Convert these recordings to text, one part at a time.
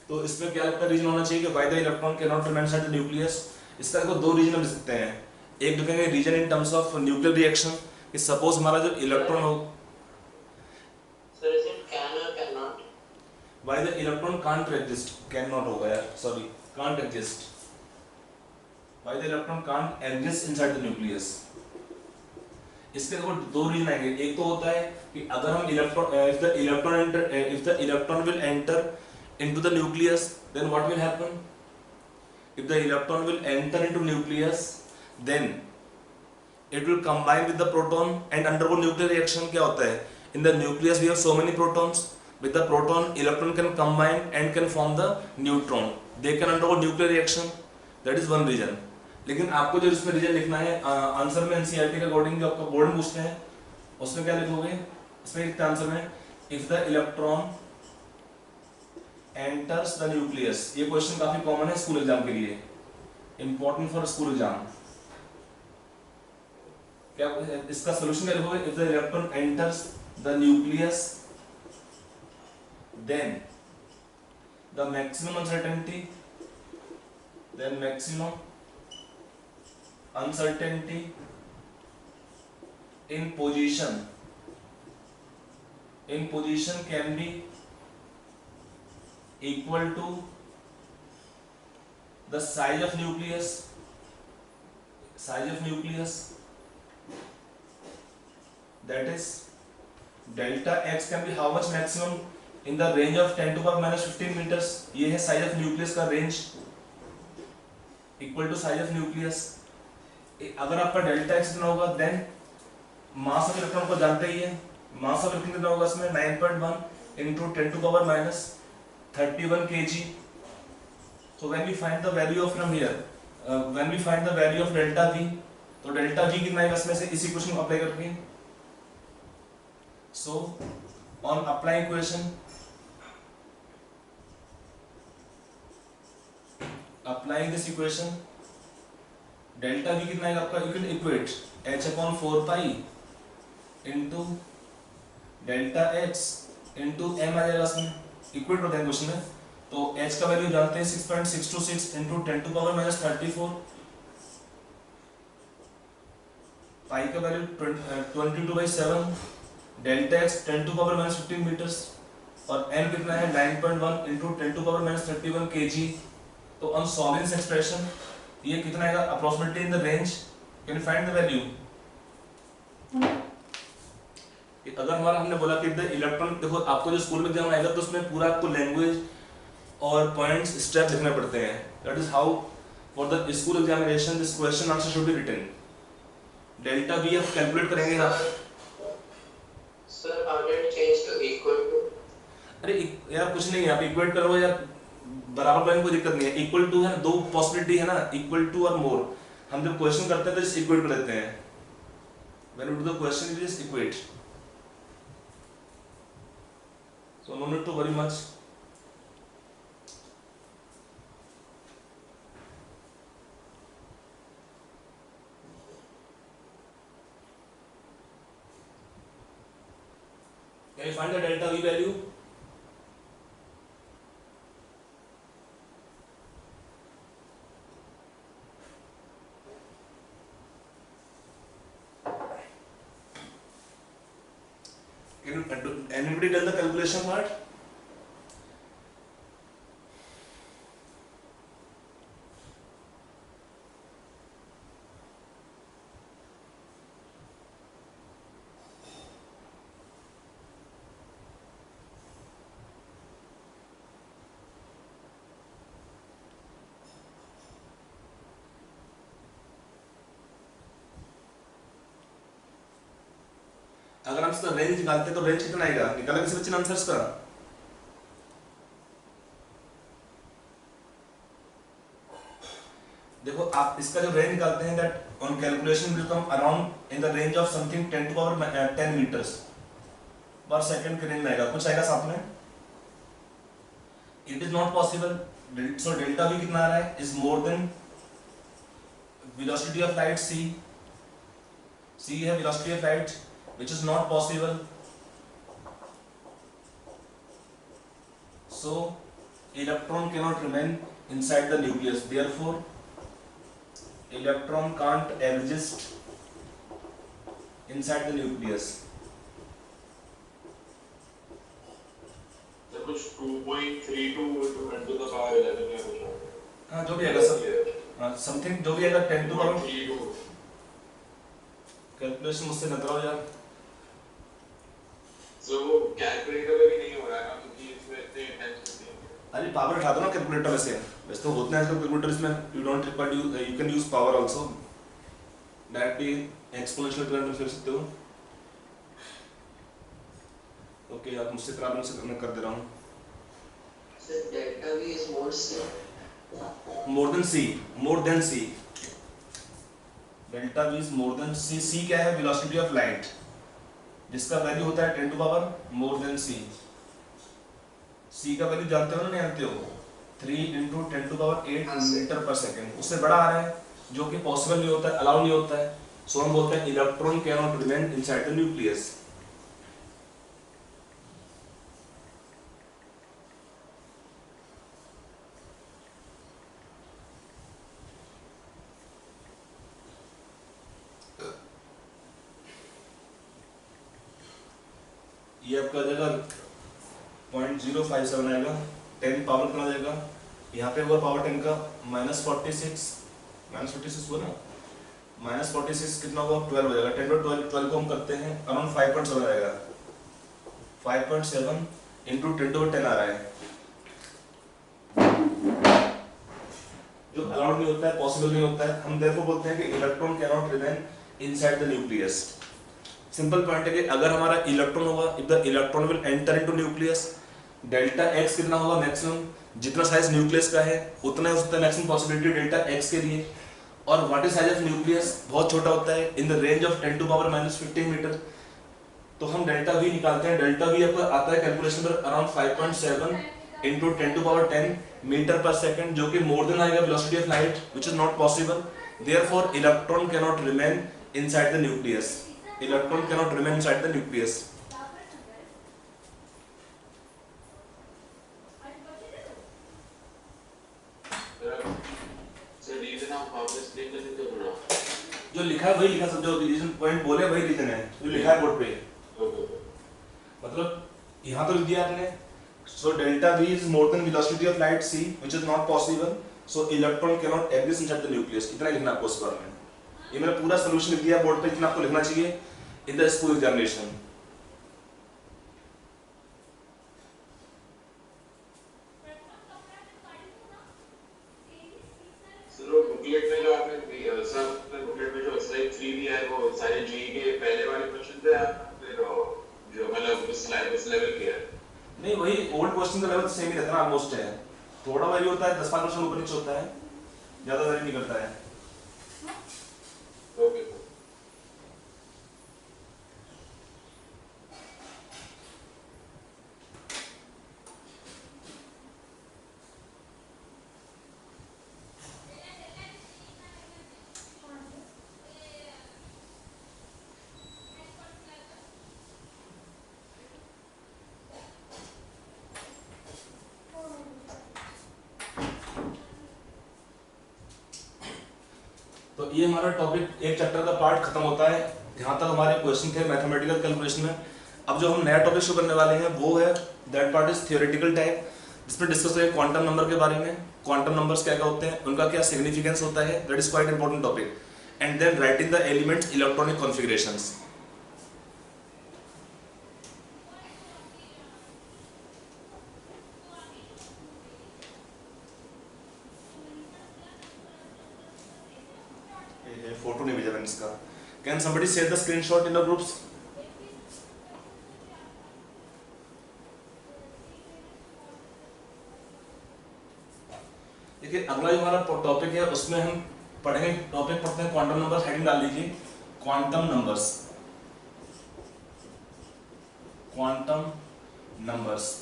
तो इसमें क्या लगता है रीजन होना चाहिए कि why the electron can not remain inside the nucleus. इसका देखो दो रीजन लिख सकते हैं। एक लिखेंगे reason in terms of nuclear reaction, कि सपोज हमारा जो इलेक्ट्रॉन हो, सर इज इट कैन और can not? Why the electron can't exist, can not होगा यार, sorry, can't exist, why the electron can't exist inside the nucleus. इसके देखो दो रीजन आएंगे। एक तो होता है कि अगर हम electron if the electron will enter into the nucleus, then what will happen? If the electron will enter into nucleus, then it will combine with the proton and undergo nuclear reaction. क्या होता है, in the nucleus we have so many protons, with the proton electron can combine and can form the neutron, they can undergo nuclear reaction. That is one reason. लेकिन आपको जो इसमें reason लिखना है answer में एनसीईआरटी के according जो आपका बोर्ड में पूछते हैं उसमें क्या लिखोगे, इसमें लिखते हैं आंसर में if the electron enters the nucleus। ये क्वेश्चन काफी कॉमन है स्कूल एग्जाम के लिए, इंपॉर्टेंट फॉर स्कूल एग्जाम। क्या इसका सोल्यूशन क्या लिखोगे, if the electron enters the nucleus then the maximum uncertainty, then maximum uncertainty in position can be equal to the size of nucleus that is delta x can be how much maximum in the range of 10 to the power minus 15 meters। ये है size of nucleus का range equal to size of nucleus। अगर आपका delta x कितना होगा then mass of electron को जानते ही है, mass of electron कितना होगा इसमें 9.1 into 10 to the power minus 31 kg। So when we find the value of from here, when we find the value of delta v, तो delta v कितना है इसमें से, इसी क्वेश्चन को अप्लाई करके। So on applying equation, applying this equation, delta v कितना है आपका, you can equate h upon 4 pi into delta x into m आ जाएगा इसमें, इक्वेट होता है क्वेश्चन में। तो h का वैल्यू जानते हैं 6.626 into 10 to the power minus 34, pi का value 22/7, delta x 10 to the power minus 15 metres और m कितना है 9.1 into 10 to the power minus 31 kg। तो ऑन सॉल्विंग दिस एक्सप्रेशन ये कितना आएगा approximately in the range, can you find the value. अगर हमारा हमने बोला कि द इलेक्ट्रॉन, देखो आपको जो स्कूल में एग्जाम आएगा तो उसमें पूरा आपको लैंग्वेज और पॉइंट्स स्टेप लिखने पड़ते हैं। That is how for the school examination this question answer should be written. Delta V आप कैलकुलेट करेंगे आप। Sir how did change to equal to? अरे यार कुछ नहीं है, आप इक्वेट करो या बराबर लाइन, कोई दिक्कत नहीं है। इक्वल टू है ना, दो पॉसिबिलिटी है ना, इक्वल टू और मोर। हम जब क्वेश्चन करते हैं तो जस्ट इक्वेट कर देते हैं, when we do the question it is equate. So no need to worry much. Can you find the delta V value? Anybody done the calculation part? अगर हम इसका रेंज निकालते तो रेंज कितना आएगा, निकाला किसी बच्चे ने आंसर्स का? देखो आप इसका जो रेंज निकालते हैं that on calculation will come around in the range of something 10 to the power 10 metres per second के रेंज में आएगा, कुछ आएगा साथ में। It is not possible, so delta भी कितना आ रहा है, is more than velocity of light c है velocity of light, which is not possible। So electron cannot remain inside the nucleus, therefore electron can't exist inside the nucleus. तो कुछ 2.32 into 10 to the power 11 या कुछ होगा। हाँ जो भी आएगा सब, हाँ समथिंग जो भी आएगा 10 to the power 2.32 कैलकुलेशन मुझसे न कराओ यार। so वो कैलकुलेटर में भी नहीं हो रहा है ना क्योंकि इसमें इतने इंटेंसिटी है। अरे पावर उठा दो ना कैलकुलेटर में से, वैसे तो होते हैं आजकल कैलकुलेटर इसमें, you don't require you can use power also, directly exponential current कर सकते हो। ओके यार मुझसे करा दो, मैं कर दे रहा हूँ। Sir, delta V is more C. More than C, more than C, delta V is more than C. C क्या है? वेलोसिटी ऑफ लाइट, जिसका वैल्यू होता है 10 to power more than C. C का वैल्यू जानते हो ना, नहीं जानते हो? 3 into 10 to power 8 metre per second, उससे बड़ा आ रहा है, जो कि पॉसिबल नहीं होता है, अलाउ नहीं होता है। सो हम बोलते हैं electron can not remain inside the nucleus. ये आपका जाएगा 0.057 आएगा, 10 पावर कितना जाएगा? यहाँ पे हुआ पावर 10 का -46, -46 हुआ ना, -46 कितना होगा? 12 हो जाएगा। 10 पर 12 को हम करते हैं अराउंड 5.7 आएगा, 5.7 इंटू 10 आ रहा है, जो अलाउड नहीं होता है, पॉसिबल नहीं होता है। हम therefore बोलते हैं कि electron can not remain inside the nucleus. Simple point है कि अगर हमारा इलेक्ट्रॉन होगा, if the electron will enter into nucleus, delta x कितना होगा? मैक्सिमम, जितना साइज न्यूक्लियस का है उतना ही उसका मैक्सिमम पॉसिबिलिटी डेल्टा एक्स के लिए। और what is size of nucleus? बहुत छोटा होता है, in the range of 10 to power -15 metre. तो हम डेल्टा वी निकालते हैं। डेल्टा वी आपको आता है कैलकुलेशन पर around 5.7 into 10 to power 10 metre per second, जो कि मोर देन आएगा velocity of light, which is not possible. Therefore electron can not remain inside the nucleus. Electron cannot remain inside the nucleus. Sir reason आप वापस explain कर सकते हो थोड़ा? जो लिखा है वही लिखा, सब जो रीजन पॉइंट बोले वही रीजन है जो लिखा है बोर्ड पे। मतलब यहाँ तो लिख दिया आपने, so delta V is more than velocity of light c, which is not possible, so electron cannot exist inside the nucleus। इतना ही लिखना आपको इस बार में। ये मैंने पूरा सोल्यूशन लिख दिया बोर्ड पे, इतना आपको लिखना चाहिए in the school examination। Sir वो बुकलेट में जो आपने सर बुकलेट में जो एक्सरसाइज 3 दिया है वो सारे जी के पहले वाले क्वेश्चन थे या फिर जो मतलब उस लेवल के है? नहीं, वही ओल्ड क्वेश्चन का लेवल सेम ही रहता है, ऑलमोस्ट है। थोड़ा वैरी होता है, 10-5% ऊपर नीचे होता है, ज्यादा वैरी नहीं करता है। Okay sir. तो ये हमारा टॉपिक, एक चैप्टर का पार्ट खत्म होता है। यहाँ तक हमारे क्वेश्चन थे मैथमेटिकल कैलकुलेशन में। अब जो हम नया टॉपिक शुरू करने वाले हैं वो है, that part is theoretical type, जिसमें डिस्कस करेंगे क्वांटम नंबर के बारे में। क्वांटम नंबर्स क्या क्या होते हैं, उनका क्या सिग्निफिकेंस होता है, that is quite important topic. And then writing the elements electronic configurations. Photo नहीं भेजा मैंने इसका। Can somebody share the screenshot in the groups? देखिए अगला जो हमारा टॉपिक है उसमें हम पढ़ेंगे, टॉपिक पढ़ते हैं क्वांटम नंबर्स। हेडिंग डाल लीजिए क्वांटम नंबर्स, क्वांटम नंबर्स।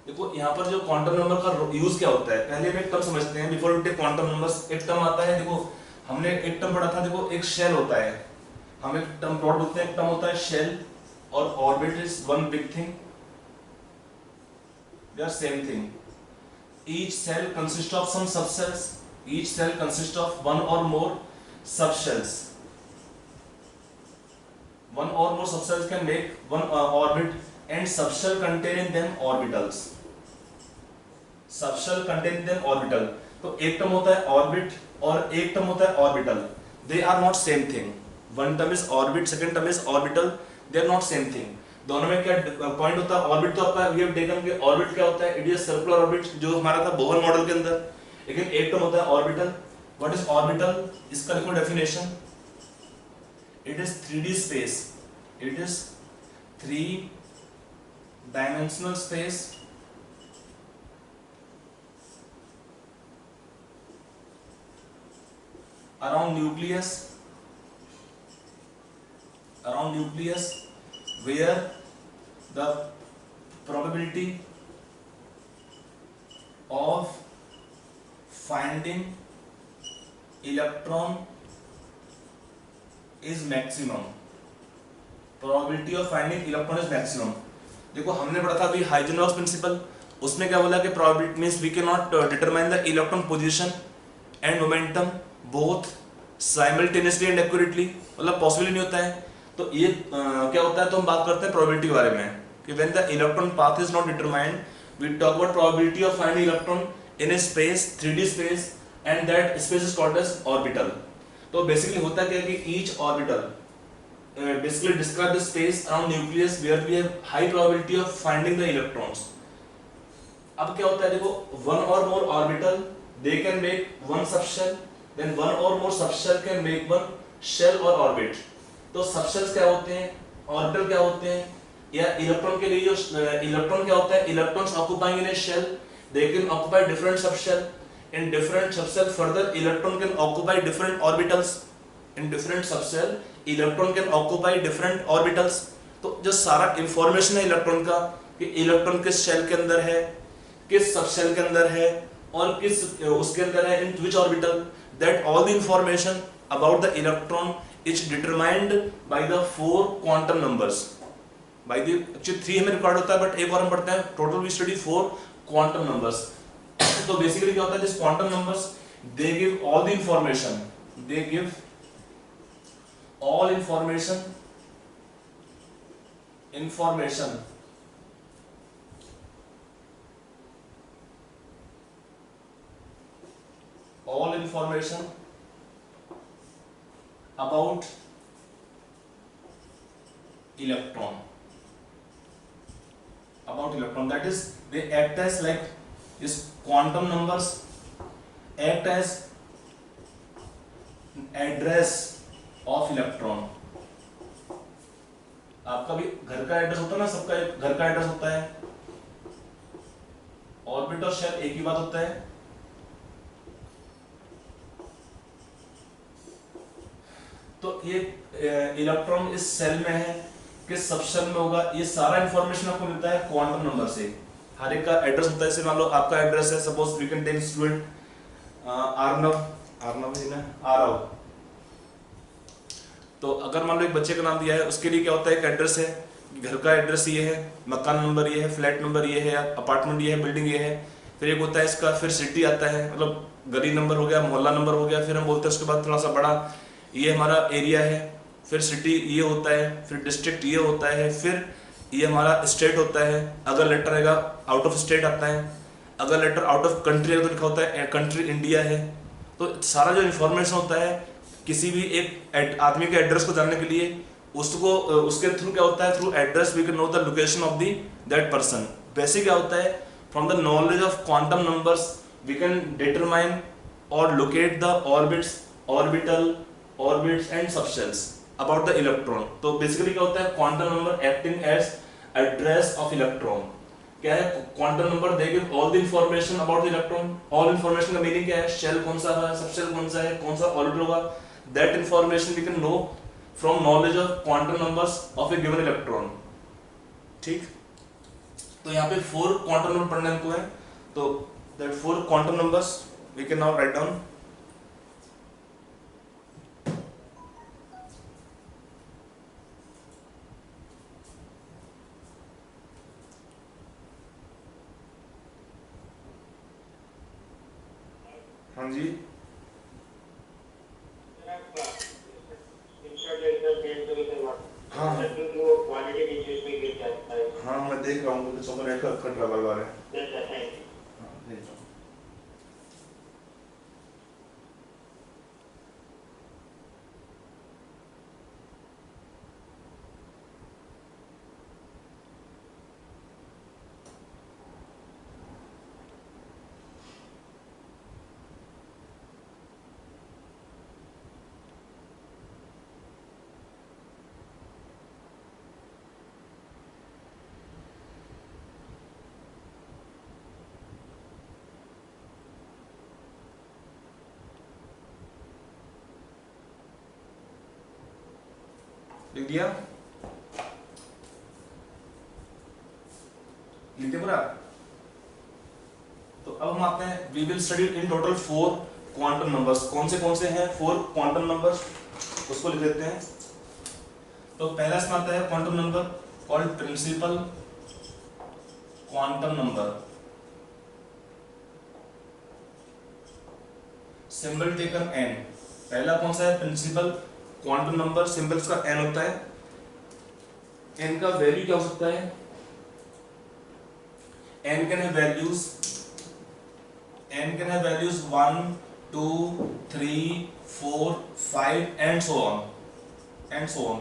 देखो यहाँ पर जो क्वांटम नंबर का यूज क्या होता है, पहले हम एक टर्म समझते हैं before we take quantum numbers. एक टर्म आता है, देखो हमने एक टर्म पढ़ा था, देखो एक शेल होता है, हम एक टर्म प्लॉट बोलते हैं, एक टर्म होता है शेल और orbit is one big thing, they are same thing. Each cell consists of some subcells. Each cell consists of one or more subcells. One or more subcells can make one orbit, and subshell contain in them orbitals. Subshell contain in them orbital. तो एक term होता है orbit और एक term होता है orbital. They are not same thing. One term is orbit, second term is orbital. They are not same thing. दोनों में क्या पॉइंट होता है? ऑर्बिट तो आपका वी हैव टेकन के ऑर्बिट क्या होता है? इट इज सर्कुलर ऑर्बिट जो हमारा था बोहर मॉडल के अंदर. लेकिन एक टर्म होता है ऑर्बिटल. What is orbital? इसका लिखो definition. It is 3D space. It is 3 dimensional space around nucleus where the probability of finding electron is maximum. Probability of finding electron is maximum. देखो हमने पढ़ा था अभी हाइजेनबर्ग्स प्रिंसिपल. उसमें क्या बोला कि probability means we cannot determine the electron position and momentum both simultaneously and accurately. मतलब पॉसिबल नहीं होता है. तो ये क्या होता है? तो हम बात करते हैं प्रोबेबिलिटी के बारे में कि when the electron path is not determined we talk about probability of finding electron in a space 3D space and that space is called as orbital. तो बेसिकली होता क्या है कि each orbital basically describe the space around nucleus where we have high probability of finding the electrons. अब क्या होता है देखो, वन और more orbital they can make one subshell, then one और मोर subshell can make one shell और orbit. तो subshells क्या होते हैं, ऑर्बिटल क्या होते हैं, या इलेक्ट्रॉन के लिए जो इलेक्ट्रॉन क्या होता है? Electrons occupying in a shell, they can occupy different subshell. In different subshell further electron can occupy different orbitals. In different subshell electron can occupy different orbitals. तो जो सारा इंफॉर्मेशन है इलेक्ट्रॉन का कि इलेक्ट्रॉन किस शेल के अंदर है, किस सबशेल के अंदर है और किस उसके अंदर है, in which orbital, that all the information about the electron is determined by the 4 quantum numbers. By the actually 3 हमें रिकॉर्ड होता है बट एक बार हम पढ़ते हैं total we study 4 quantum numbers. तो बेसिकली क्या होता है, this quantum numbers they give all the information. They give all information about electron. That is, they act as like these quantum numbers act as address of electron. आपका भी घर का address होता है ना, सबका एक घर का एड्रेस होता है. ऑर्बिट और शेल एक ही बात होता है. तो ये इलेक्ट्रॉन इस सेल में है, किस सबशेल में होगा, ये सारा इंफॉर्मेशन आपको मिलता है क्वांटम नंबर से. हर एक का एड्रेस होता है. जैसे मान लो आपका एड्रेस है, suppose we can take student Arnav है ना, आरव. तो अगर मान लो एक बच्चे का नाम दिया है, उसके लिए क्या होता है, एक एड्रेस है, घर का एड्रेस ये है, मकान नंबर ये है, फ्लैट नंबर ये है, अपार्टमेंट ये है, बिल्डिंग ये है. फिर एक होता है इसका, फिर सिटी आता है, मतलब गली नंबर हो गया, मोहल्ला नंबर हो गया. फिर हम बोलते हैं उसके बाद थोड़ा सा बड़ा, ये हमारा एरिया है. फिर सिटी ये होता है, फिर डिस्ट्रिक्ट ये होता है, फिर ये हमारा स्टेट होता है. अगर लेटर रहेगा आउट ऑफ स्टेट आता है. अगर लेटर आउट ऑफ कंट्री है तो लिखा होता है कंट्री इंडिया है. तो सारा जो इन्फॉर्मेशन होता है किसी भी एक आदमी के एड्रेस को जानने के लिए, उसको उसके थ्रू क्या होता है, through address we can know the location of the that person. Basic क्या होता है, from the knowledge of quantum numbers we can determine और locate the orbits, orbits and subshells about the electron. तो basically क्या होता है, quantum number acting as address of electron. क्या है quantum number, they give all the information about the electron. All information का meaning क्या है, शेल कौन सा है, सबशेल कौन सा है, कौन सा ऑर्बिटल होगा. That information we can know from knowledge of quantum numbers of a given electron. ठीक, तो यहाँ पे 4 क्वांटम नंबर पढ़ने को है. तो that 4 quantum numbers we can now write down. हाँ जी, हाँ हाँ मैं देख रहा हूँ, कुछ नेट का कट रहा है। हाँ देख रहा हूँ। लिख दिया, लिख दिया पूरा। तो अब हम आते हैं, we will study in total 4 quantum numbers. कौन से हैं 4 क्वांटम नंबर्स, उसको लिख देते हैं। तो पहला इसमें आता है quantum number called principal quantum number, symbol taken n। पहला कौन सा है, प्रिंसिपल क्वांटम नंबर, सिंबल्स का n होता है। n का वैल्यू क्या हो सकता है, n can have values, n can have values 1 2 3 4 5 and so on and so on.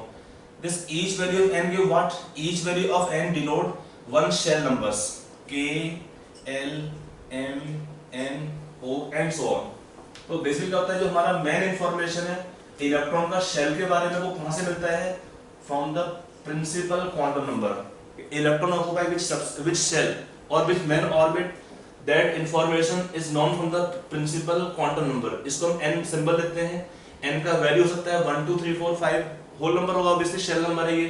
This each value of n give what, each value of n denote one shell numbers k l m n o and so on. तो basically क्या होता है, जो हमारा main information है electron का shell के बारे में, वो कहां से मिलता है, from the principal quantum number. Electron occupy which shell or which main orbit, that information is known from the principal quantum number। इसको हम n सिंबल देते हैं। n का वैल्यू हो सकता है 1 2 3 4 5, होल नंबर होगा, ऑब्वियसली शेल नंबर है ये।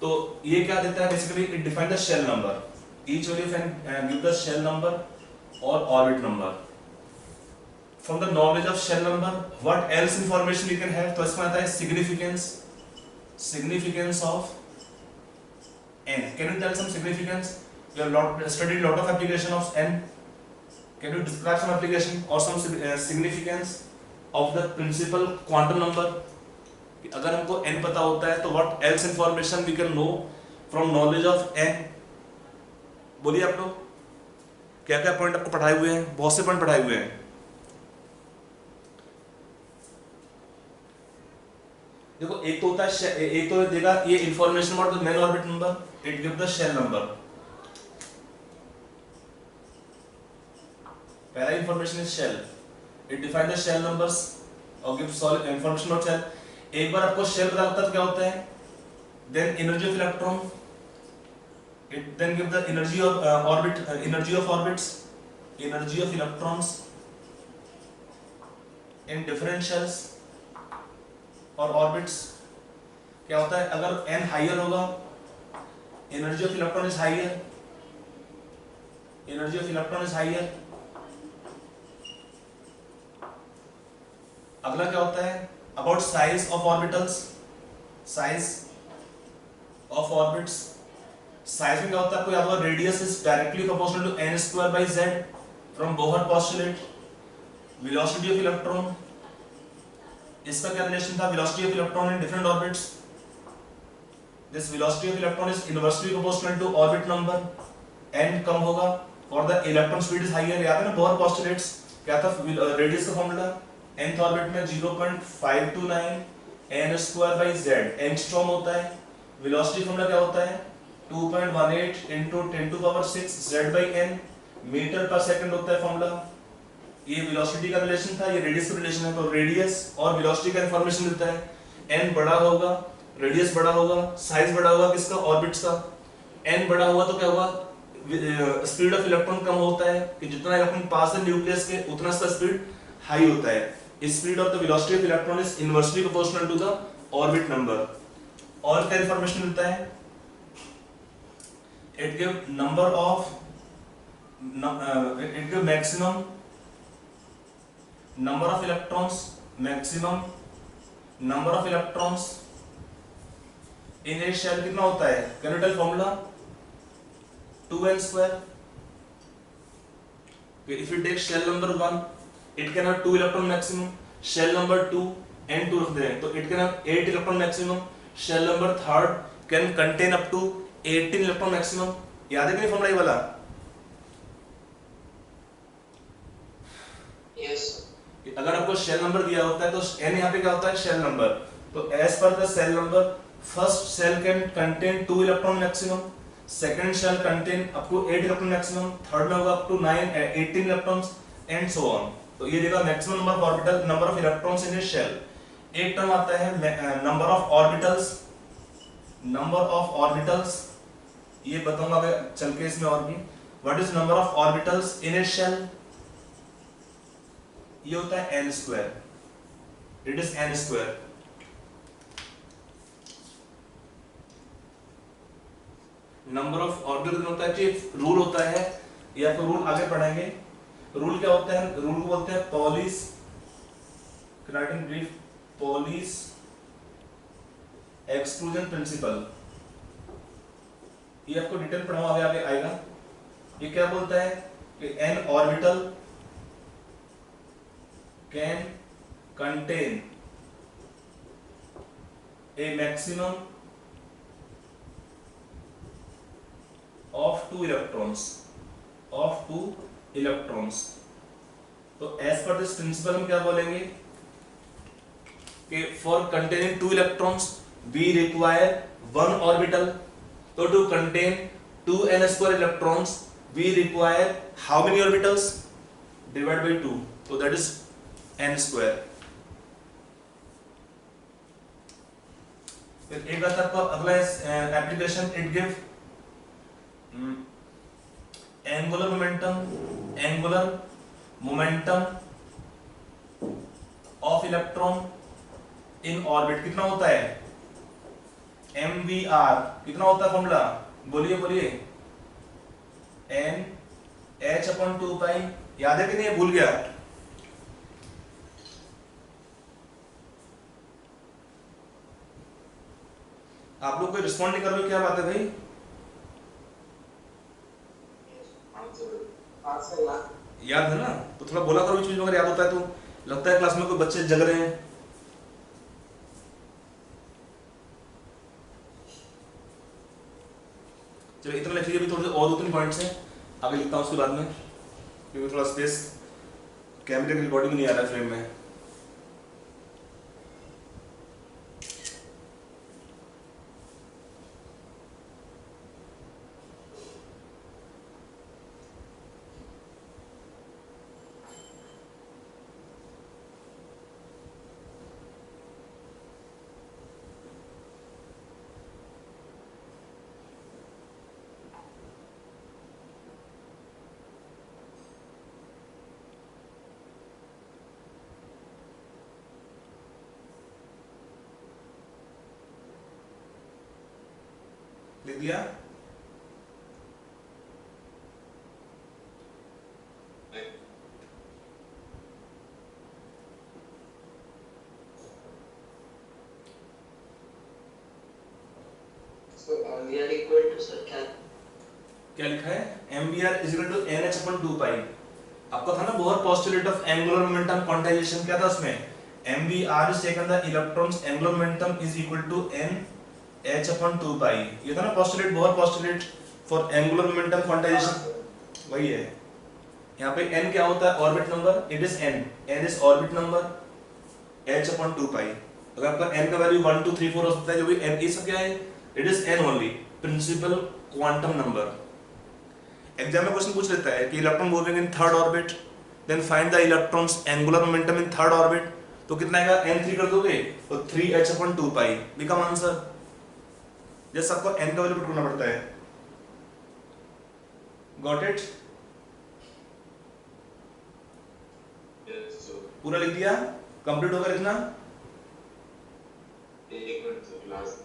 तो ये क्या देता है, basically it define the shell number, each value can give the shell number और orbit number. From the knowledge of shell number what else information we can have, तो इसमें आता है significance of n। Can you tell some significance, you have studied lot of application of n, can you describe some application or some significance of the principal quantum number? अगर हमको n पता होता है तो what else information we can know from knowledge of n? बोलिए आप लोग, क्या क्या पॉइंट आपको पढ़ाए हुए हैं, बहुत से पॉइंट पढ़ाए हुए हैं। देखो एक तो होता है, एक तो देगा ये information about the main orbit number, it give the shell number. पहला information is shell, it define the shell numbers और give solid information about shell. एक बार आपको शेल पता होता है तो क्या होता है, then energy of electron, it then give the energy of orbit, energy of orbits, energy of electrons in different shells और ऑर्बिट्स। क्या होता है, अगर n हायर होगा, energy of electron is higher, energy of electron is higher. अगला क्या होता है, about size of orbitals, size of orbits. Size में क्या होता है, आपको याद होगा, radius is directly proportional to n square bye z from Bohr postulate. Velocity of electron, इसका क्या रिलेशन था, velocity of electron in different orbits, this velocity of electron is inversely proportional to orbit number, n कम होगा for the electron speed is higher. याद है ना Bohr postulates, क्या था रेडियस का फॉर्मूला, nth ऑर्बिट में 0.529 n square bye z angstrom होता है। वेलोसिटी फॉर्मूला क्या होता है, 2.18 into 10 to power 6 z by n metre पर सेकंड होता है फॉर्मूला। ये वेलोसिटी का रिलेशन था, ये रेडियस का रिलेशन है। तो रेडियस और वेलोसिटी का इंफॉर्मेशन मिलता है। n बड़ा होगा, रेडियस बड़ा होगा, साइज बड़ा होगा किसका, ऑर्बिट्स का। n बड़ा हुआ तो क्या हुआ, स्पीड ऑफ इलेक्ट्रॉन कम होता है, कि जितना इलेक्ट्रॉन पास है न्यूक्लियस के उतना इसका स्पीड हाई होता है। Speed of the velocity of electron is inversely proportional to the orbit number. और क्या इंफॉर्मेशन मिलता है, it give number of, it give maximum number of electrons, maximum number of electrons in a shell कितना होता है, can you tell formula, 2n square. If you take shell number 1 it can have 2 electron maximum, shell number 2 n2 रख दे तो it can have 8 electron maximum, shell number 3 can contain up to 18 electron maximum. याद है कि नहीं formula ये वाला? Yes. अगर आपको शेल नंबर दिया होता है तो n यहाँ पे क्या होता है? Shell number. तो as per the shell number, first shell can contain 2 electron maximum, second shell contain up to 8 electron maximum, third में होगा up to 18 electrons and so on. तो ये देगा maximum number of orbital, number of electrons in a shell. एक term आता है number of orbitals, number of orbitals, ये बताऊंगा अगर चल के इसमें और भी। What is number of orbitals in a shell? ये होता है n square, it is n square. Number of orbital होता है कि रूल होता है, या तो रूल आगे पढ़ेंगे। रूल क्या होता है? रूल को बोलते हैं Pauli's, Canadian brief, Pauli's exclusion principle. ये आपको डिटेल पढ़ाऊंगा, आगे आगे आएगा। ये क्या बोलता है कि n orbital can contain a maximum of 2 electrons, of 2 electrons। तो as per this principle हम क्या बोलेंगे कि for containing 2 electrons we require 1 orbital। तो to contain 2 n square electrons we require how many orbitals? Divided by 2, so that is n square. फिर एक आता है आपका अगला application, it give angular momentum, angular momentum of electron in orbit. कितना होता है? mvr। कितना होता है फॉर्मूला? बोलिए बोलिए। n h/2 पाई। याद है कि नहीं? भूल गया? आप लोग कोई रिस्पॉन्ड नहीं कर रहे हो, क्या बात है भाई? याद है ना? तो थोड़ा बोला करो, चीज अगर याद होता है तो। लगता है क्लास में कोई बच्चे जग रहे हैं। चलो इतना लिख लीजिए, थोड़े और 2-3 पॉइंट्स हैं, आगे लिखता हूँ उसके बाद में, क्योंकि थोड़ा स्पेस कैमरे की रिकॉर्डिंग नहीं आ रहा है फ्रेम में। लिख दिया? So we are equal to sir क्या लिखा है? mvr is equal to nh/2 पाई। आपका था ना Bohr postulate of angular momentum quantization, क्या था उसमें? mvr is taken the electrons angular momentum is equal to nh/2 पाई। ये था ना postulate, Bohr postulate for angular momentum quantization, वही है। यहाँ पे n क्या होता है? Orbit number, it is n is orbit number, h/2 पाई। अगर आपका n का वैल्यू 1 2 3 4 हो सकता है, जो भी n, ये सब क्या है? It is n only, principal quantum number. Exam में क्वेश्चन पूछ लेता है कि electron moving in third orbit, then find the electrons angular momentum in third orbit. तो कितना आएगा? n3 कर दोगे तो 3h/2 पाई बिकम आंसर। जैसे आपको n का वैल्यू पुट करना पड़ता है। Got it? पूरा लिख दिया? कंप्लीट होगा लिखना? एक मिनट सर, लास्ट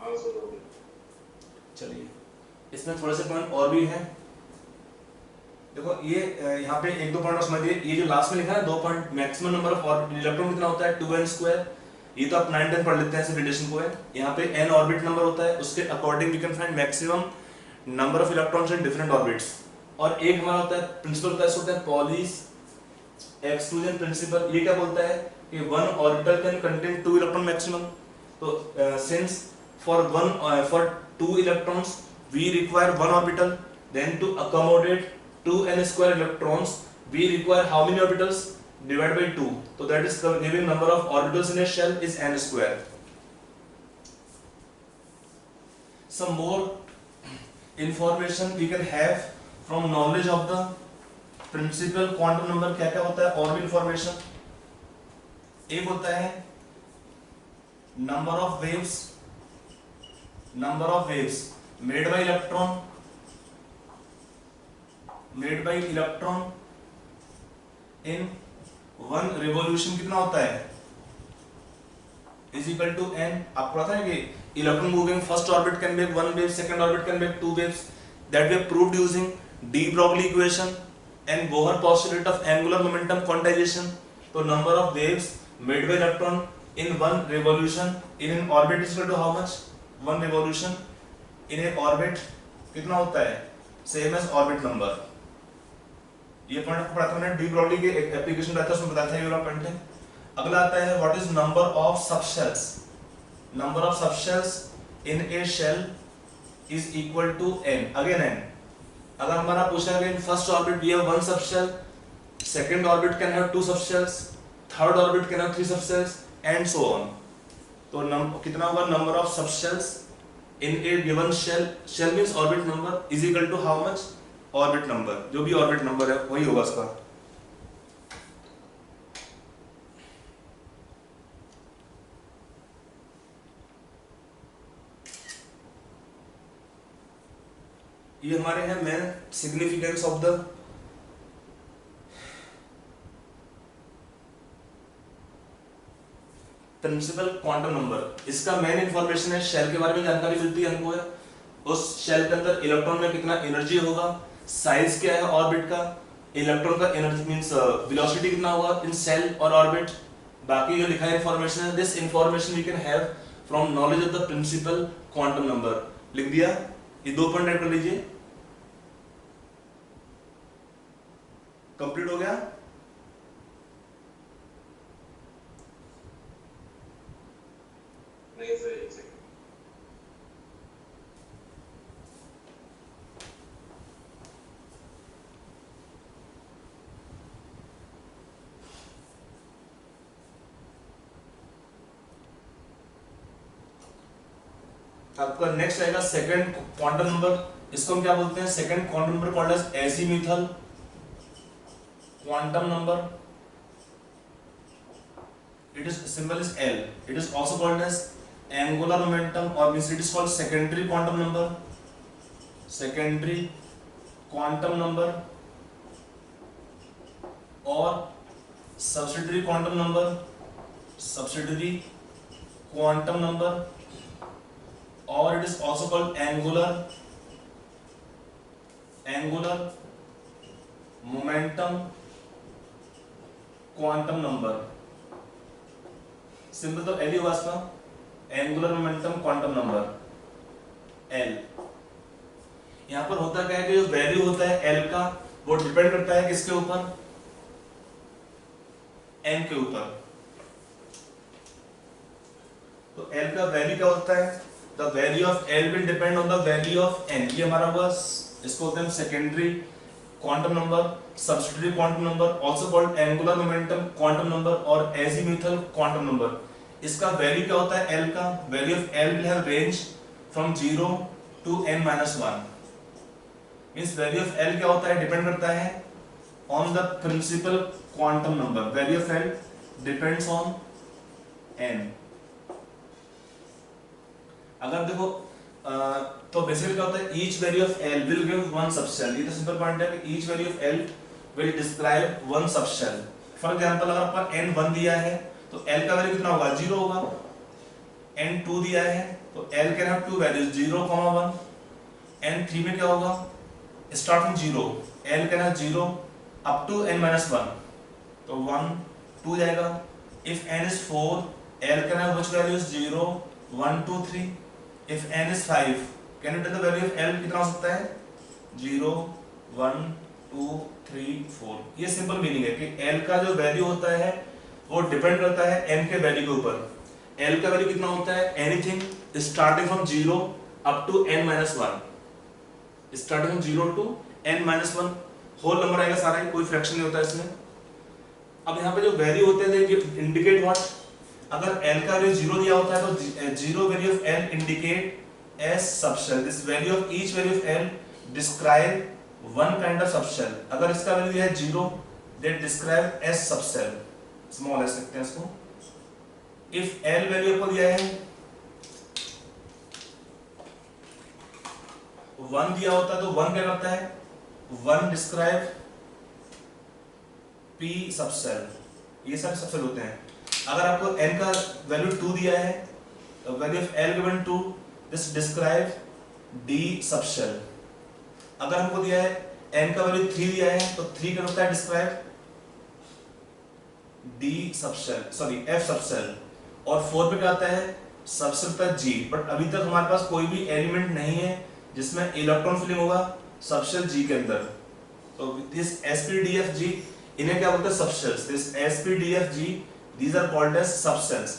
हाँ सर हो गया। चलिए इसमें थोड़े से पॉइंट और भी हैं। देखो ये यहाँ पे एक दो पॉइंट और समझिए। ये जो लास्ट में लिखा है 2 point, maximum number of electron कितना होता है 2n²। ये तो आप 9 10 पढ़ लेते हैं ऐसे रिलेशन को है। यहाँ पे n ऑर्बिट नंबर होता है, उसके according we can find maximum number of electrons in different orbits. और एक हमारा होता है प्रिंसिपल होता है पॉलीज एक्सक्लूजन प्रिंसिपल। ये क्या बोलता है कि one orbital can contain 2 electron maximum. तो since for 2 electrons we require 1 orbital, then to accommodate 2n² electrons we require how many orbitals divided by 2, so that is the giving number of orbitals in a shell is n². Some more information we can have from knowledge of the principal quantum number। क्या क्या होता है और भी information। एक होता है number of waves made by electron in one revolution कितना होता है is equal to n। आपको पता है कि electron moving first orbit can make 1 wave, second orbit can make 2 waves, that we have proved using de Broglie equation and Bohr postulate of angular momentum quantization। तो number of waves made by electron in one revolution in an orbit is equal to how much, 1 revolution in a orbit कितना होता है same as orbit number. ये point आपको पढ़ाता मैंने de Broglie के एक एप्लीकेशन रहता है उसमें बताया था ये वाला पॉइंट है। अगला आता है what is number of subshells. Number of subshells in a shell is equal to n, again n। अगर हमारा पूछा है in first orbit we have 1 subshell, second orbit can have 2 subshells, third orbit can have 3 subshells and so on. तो कितना होगा number of subshells in a given shell means orbit number is equal to how much orbit number, जो भी orbit number है वही होगा उसका। ये हमारे हैं main significance of the principal quantum number. इसका मेन इंफॉर्मेशन है शेल के बारे में जानकारी मिलती है हमको है उस शेल के अंदर इलेक्ट्रॉन में कितना एनर्जी होगा, साइज क्या है ऑर्बिट का, इलेक्ट्रॉन का एनर्जी मींस वेलोसिटी कितना होगा इन सेल और ऑर्बिट। बाकी जो लिखा है इंफॉर्मेशन है this information we can have from knowledge of the principal quantum number. लिख दिया, ये 2 पॉइंट ऐड कर लीजिए, कंप्लीट हो गया। नहीं सर एक सेकंड। आपका नेक्स्ट आएगा सेकंड क्वांटम नंबर। इसको हम क्या बोलते हैं second quantum number called as azimuthal quantum number. It is symbol is L। It is also called as angular momentum or means it is called secondary quantum number, secondary quantum number or subsidiary quantum number, subsidiary quantum number or it is also called angular momentum quantum number। Simple तो L ही होगा इसका, angular momentum quantum number L। यहां पर होता क्या है कि जो वैल्यू होता है L का वो डिपेंड करता है किसके ऊपर, n के ऊपर। तो L का वैल्यू क्या होता है, the value of L will depend on the value of n। ये हमारा हुआ, इसको बोलते हैं secondary quantum number, subsidiary quantum number, also called angular momentum quantum number और एजीमुथल क्वांटम नंबर। इसका वैल्यू क्या होता है L का, value of L will have range from 0 to n-1। Means value of L क्या होता है, डिपेंड करता है on the principal quantum number. Value of L depends on n। अगर देखो तो बेसिकली क्या होता है each value of L will give 1 subshell. ये तो सिंपल पॉइंट है कि each value of L will describe 1 subshell. For example अगर आपका n 1 दिया है तो L का वैल्यू कितना होगा 0 होगा, n2 दिया है तो l can have two values 0,1, n3 में क्या होगा, starting 0, l can have 0 up to n-1, तो 1 2 जाएगा। If n is 4, l can have which values 0 1 2 3। if n is 5, can you tell the value of l कितना हो सकता है, 0 1 2 3 4। ये सिंपल मीनिंग है कि l का जो वैल्यू होता है वो डिपेंड करता है n के वैल्यू के ऊपर। l का वैल्यू कितना होता है, anything starting from 0 up to n-1, starting from 0 to n-1 whole number आएगा सारा, कोई फ्रैक्शन नहीं होता इसमें। अब यहाँ पे जो वैल्यू होते हैं इंडिकेट व्हाट, अगर l का वैल्यू 0 दिया होता है तो 0 value of l indicate S subshell, this value of each value of l describe one kind of subshell. अगर इसका वैल्यू है 0 that describe S subshell, small S लिखते हैं इसको। इफ l वैल्यू आपको दिया है 1 दिया होता है तो 1 क्या करता है, 1 डिस्क्राइब P सबसेल, ये सब सबसेल होते हैं। अगर आपको n का वैल्यू 2 दिया है तो value of l given 2 this describe D subshell. अगर हमको दिया है n का वैल्यू 3 दिया है तो 3 क्या होता है, describe D subshell, sorry F subshell. और 4 पे क्या आता है, सबसेल का G। बट अभी तक हमारे पास कोई भी एलिमेंट नहीं है जिसमें इलेक्ट्रॉन फिलिंग होगा सबसेल G के अंदर, तो दिस sp-df-G इन्हें क्या बोलते हैं, subcells. This sp-df-G these are called as subcells,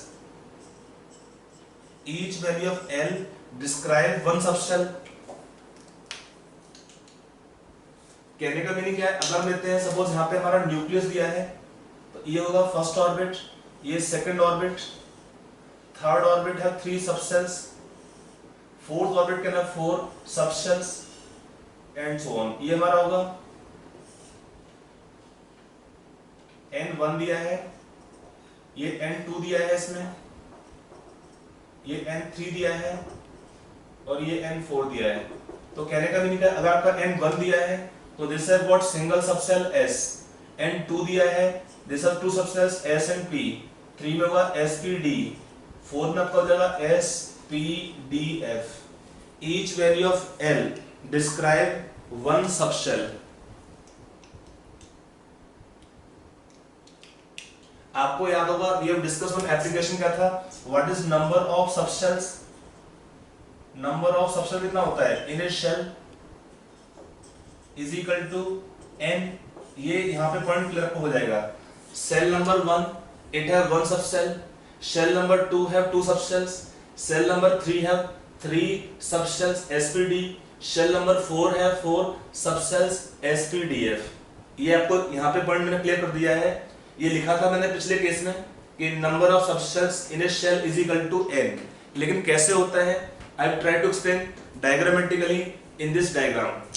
each value of L describe one subcell। कहने का मीनिंग क्या है, अगर लेते हैं सपोज यहाँ पे हमारा न्यूक्लियस दिया है तो ये होगा फर्स्ट ऑर्बिट, ये सेकंड ऑर्बिट, थर्ड ऑर्बिट है 3 subcells, fourth orbit can have 4 subcells and so on. ये हमारा होगा n1 दिया है, ये n2 दिया है इसमें, ये n3 दिया है और ये n4 दिया है। तो कहने का मीनिंग है अगर आपका n1 दिया है तो this have what, single subshell S, n2 दिया है this have 2 subcells S and P, 3 में होगा sp-d, 4 में आपका हो जाएगा sp-df। Each value of L describe one subshell. आपको याद होगा we have discuss one application क्या था, what is number of subshells. Number of subshell कितना होता है, in a shell is equal to n। ये यहाँ पे पॉइंट क्लियर हो जाएगा। Shell number 1 it have 1 subshell, shell number 2 have 2 subshells, shell number 3 have 3 subshells sp-d, shell number 4 have 4 subcells sp-df। ये आपको यहाँ पे पॉइंट मैंने क्लियर कर दिया है। ये लिखा था मैंने पिछले केस में कि number of subshells in a shell is equal to n, लेकिन कैसे होता है I try to explain diagrammatically in this diagram.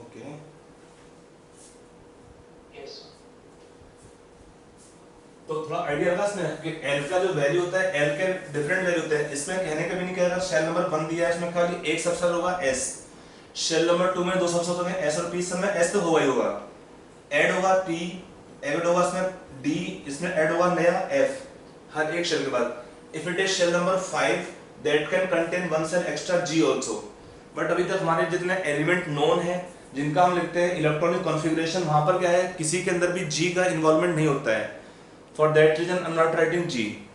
Okay Yes. तो थोड़ा आइडिया लगा इसमें कि L का जो वैल्यू होता है, L के डिफरेंट वैल्यू होते हैं। इसमें कहने का मीनिंग क्या है, शेल नंबर 1 दिया है इसमें खाली एक सबसेल होगा S, शेल नंबर 2 में 2 सबसेल होंगे S और P, सब में S तो होगा ही होगा, ऐड होगा P, ऐड होगा इसमें D, इसमें ऐड होगा नया F हर एक शेल के बाद। If it is shell number 5 that can contain one cell extra G also. But अभी तक हमारे जितने एलिमेंट नोन है जिनका हम लिखते हैं इलेक्ट्रॉनिक कॉन्फ़िगरेशन, वहां पर क्या है किसी के अंदर भी G का इन्वॉल्वमेंट नहीं होता है। For that reason I'm not writing G.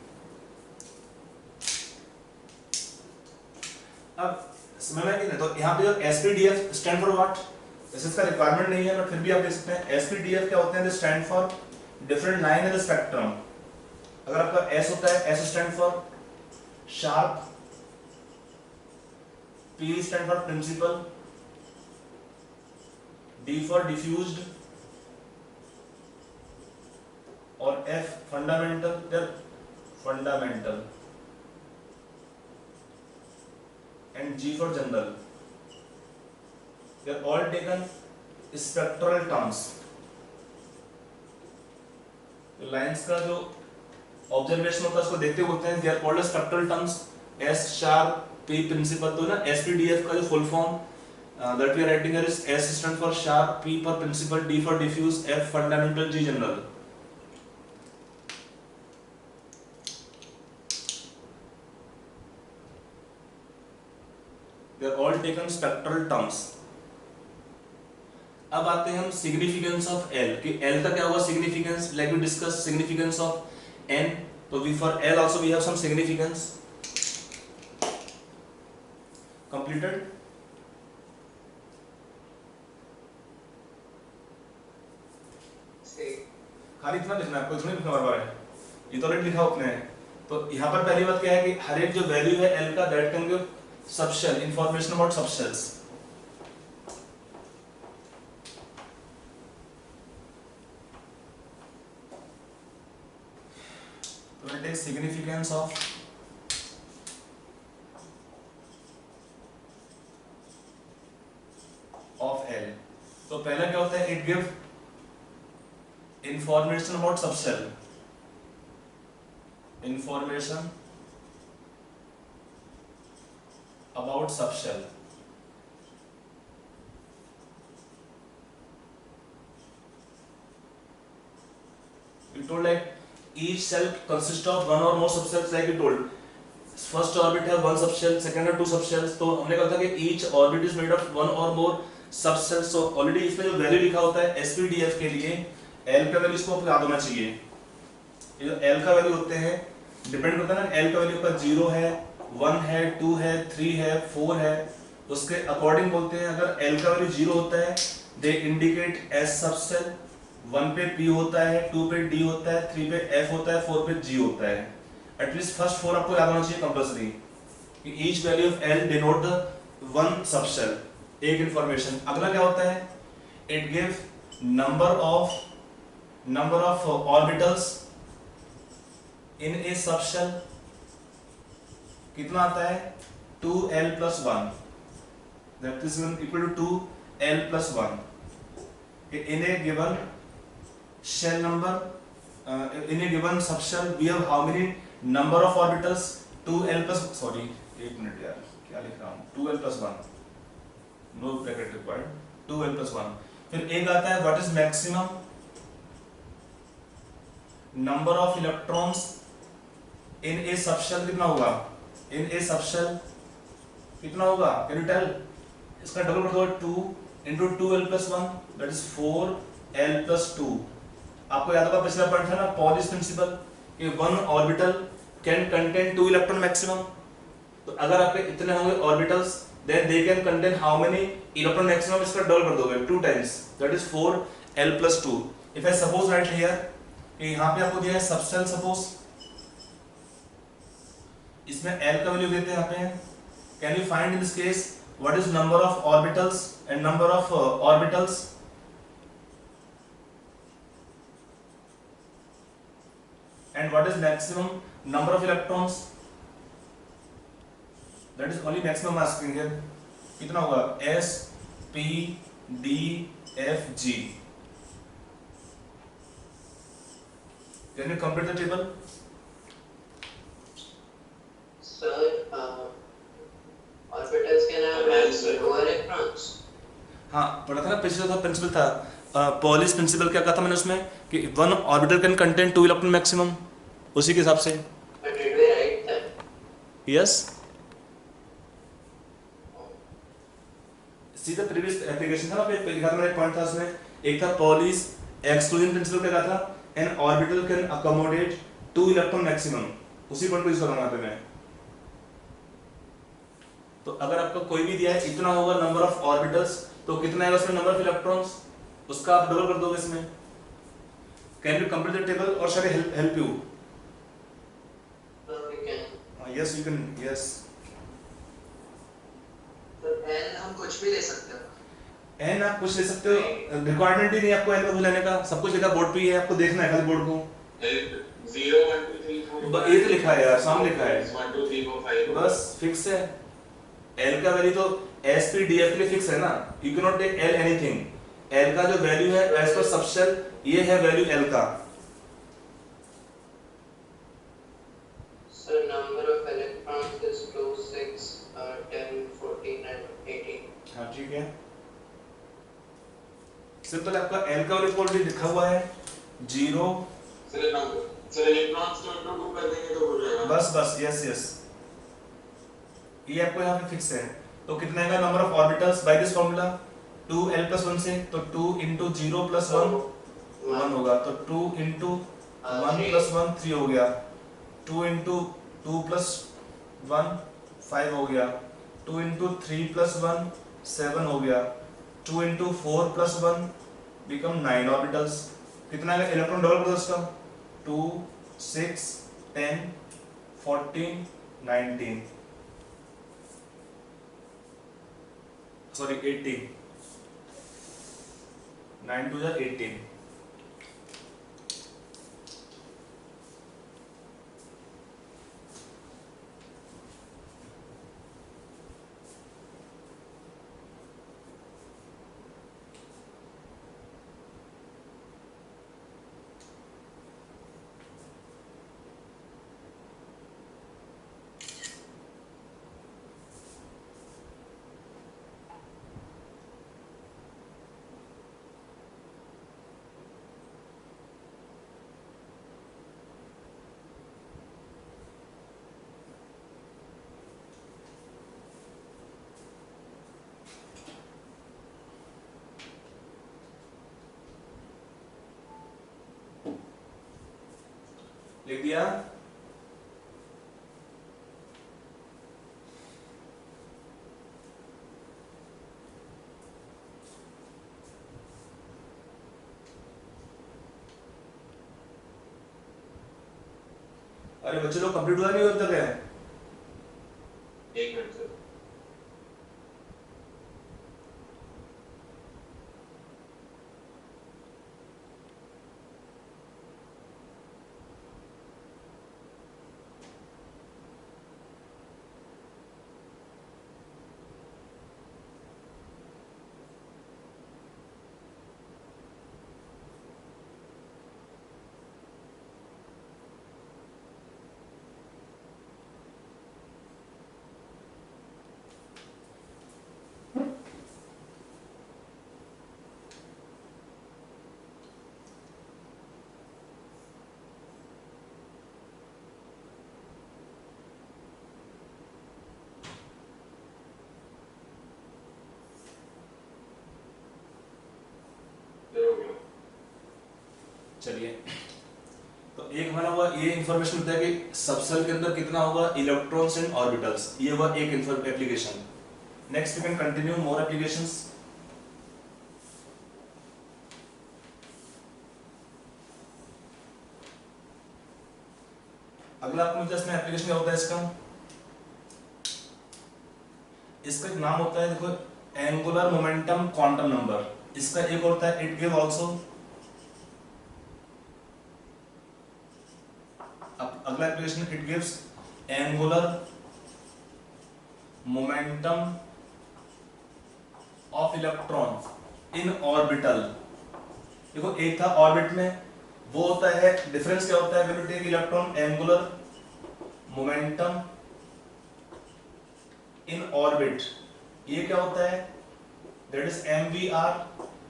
अब समझ में कि नहीं, तो यहाँ पे जो SPDF स्टैंड फॉर व्हाट, वैसे इसका रिक्वायरमेंट नहीं है बट फिर भी आप देख सकते हैं SPDF क्या होते हैं, stand for different line in the spectrum. अगर आपका S होता है, S stand for sharp, P stand for principal, D for diffused और F fundamental, fundamental and G for general. They are all taken spectral terms. तो lines का जो observation होता है उसको देखते हुए बोलते हैं they are called as spectral terms. S sharp, P principal, तो ना SPDF का जो full form that we are writing here is S stand for sharp, P for principal, D for diffuse, F fundamental, G general. They are all taken spectral terms. अब आते हैं हम significance of L कि L का क्या होगा significance, like we discuss significance of N, तो we for L also we have some significance completed. खाली इतना लिखना है, आपको इतना लिखना बार-बार है, ये तो ऑलरेडी लिखा आपने। तो यहाँ पर पहली बात क्या है कि हर एक जो वैल्यू है L का that can give subshell, information about subshells. तो we'll take significance of L। तो पहला क्या होता है, it give information about subshell, information about subshell। We told like each cell consists of one or more subshells, like we told first orbit have one subshell, second have two subshells। तो हमने कहा था कि each orbit is made of one or more subshells। so already इसमें जो value लिखा होता है SPDF के लिए L का वैल्यू इसको आपको याद होना चाहिए। ये जो L का वैल्यू होते हैं डिपेंड करता है ना, L का वैल्यू का 0 है, 1 है, 2 है, 3 है, 4 है, उसके अकॉर्डिंग बोलते हैं। अगर L का वैल्यू 0 होता है दे इंडिकेट एस सबसेल, 1 पे P होता है, 2 पे D होता है, 3 पे F होता है, 4 पे G होता है। एटलीस्ट फर्स्ट 4 आपको याद होना चाहिए कंपल्सरी कि each value of L denote the one subshell, एक इंफॉर्मेशन। अगला क्या होता है, it give number of orbitals in A subshell. कितना आता है 2L plus 1, that is equal to 2L plus 1 in a given shell number, in a given subshell we have how many number of orbitals, 2L plus, sorry एक minute यार क्या लिख रहा हूँ, 2L plus 1, no bracket required, 2L plus 1। फिर एक आता है what is maximum number of electrons in a subshell, कितना होगा in a subshell, कितना होगा can you tell? इसका डबल कर दो 2 into 2L plus 1 that is 4L plus 2। आपको याद होगा पिछला पॉइंट था ना पॉलिश प्रिंसिपल कि one orbital can contain 2 electron maximum. तो अगर आपके इतने होंगे orbitals then they can contain how many electron maximum, इसका डबल कर दोगे 2 times that is 4L plus 2। If I suppose right here कि यहाँ पे आपको दिया है सबसेल, सपोज इसमें L का वैल्यू देते हैं यहाँ पे, can you find in this case what is number of orbitals and number of orbitals, and what is maximum number of electrons, that is only maximum asking here, कितना होगा S P D F G। Can you complete the table? Sir, orbitals can have lower electrons। हाँ पढ़ा था ना पिछले था principal था polish principal, क्या कहा था मैंने उसमें कि one orbital can contain 2 electron maximum, उसी के हिसाब से। But did we write that? Yes सीधा प्रीवियस एप्लीकेशन था ना, पे लिखा था मैंने पॉइंट था उसमें, एक था पॉलिश एक्सक्लूजन प्रिंसिपल, क्या कहा था N orbital can accommodate 2 electron maximum, उसी पॉइंट को यूज करूंगा यहाँ पे मैं। तो अगर आपको कोई भी दिया है इतना होगा नंबर ऑफ ऑर्बिटल्स, तो कितना है उसमें नंबर ऑफ इलेक्ट्रॉन्स, उसका आप डबल कर दोगे इसमें। Can you complete the table और shall I help you? We can. Yes you can, yes. तो n हम कुछ भी ले सकते हैं। एन आप कुछ ले सकते हो, रिक्वायरमेंट ही नहीं आपको एन का कुछ लेने का, सब कुछ लिखा बोर्ड पे ही है, आपको देखना है खाली बोर्ड को। 0 1 2 3 4 ये तो लिखा है यार, सामने लिखा है, 1 2 3 4 5 बस फिक्स है। एल का वैल्यू तो एस पी डी एफ के लिए फिक्स है ना, you can not take L anything. L का जो वैल्यू है एज पर सबशेल, ये है वैल्यू एल का। So number of electrons is 2, 6, 10, 14 and 18. हाँ ठीक है, सिंपल। आपका एल का वैल्यू ऑलरेडी लिखा हुआ है 0। सर इलेक्ट्रॉन्स को इंटू 2 कर देंगे तो हो जाएगा। बस बस, यस यस, ये आपको यहाँ पे फिक्स है। तो कितना है number of orbitals by this formula 2l+1 से, तो 2 * 0 + 1 1 होगा, तो 2 * 1 + 1 3 हो गया, 2 * 2 + 1 5 हो गया, 2 * 3 + 1 7 हो गया, 2 * 4 + 1 बिकम 9 ऑर्बिटल्स। कितना है इलेक्ट्रॉन डबल कर दो इसका, 2 6 10 14 19 सॉरी 18, 9 2 18। लिख दिया? अरे बच्चे लोग कंप्लीट हुआ नहीं अब तक है? एक मिनट सर। चलिए, तो एक हमारा हुआ ये इंफॉर्मेशन होता है कि सबसेल के अंदर कितना होगा इलेक्ट्रॉन्स एंड ऑर्बिटल्स, ये हुआ एक application. Next we can continue more applications. अगला आपको मिलता है इसमें एप्लीकेशन क्या होता है इसका एक नाम होता है, देखो एंगुलर मोमेंटम क्वांटम नंबर। इसका एक होता है इट गिव आल्सो, अगला application it gives angular momentum of electron in orbital. देखो एक था ऑर्बिट में, वो होता है, डिफरेंस क्या होता है when you take electron angular momentum in orbit, ये क्या होता है, that is mvr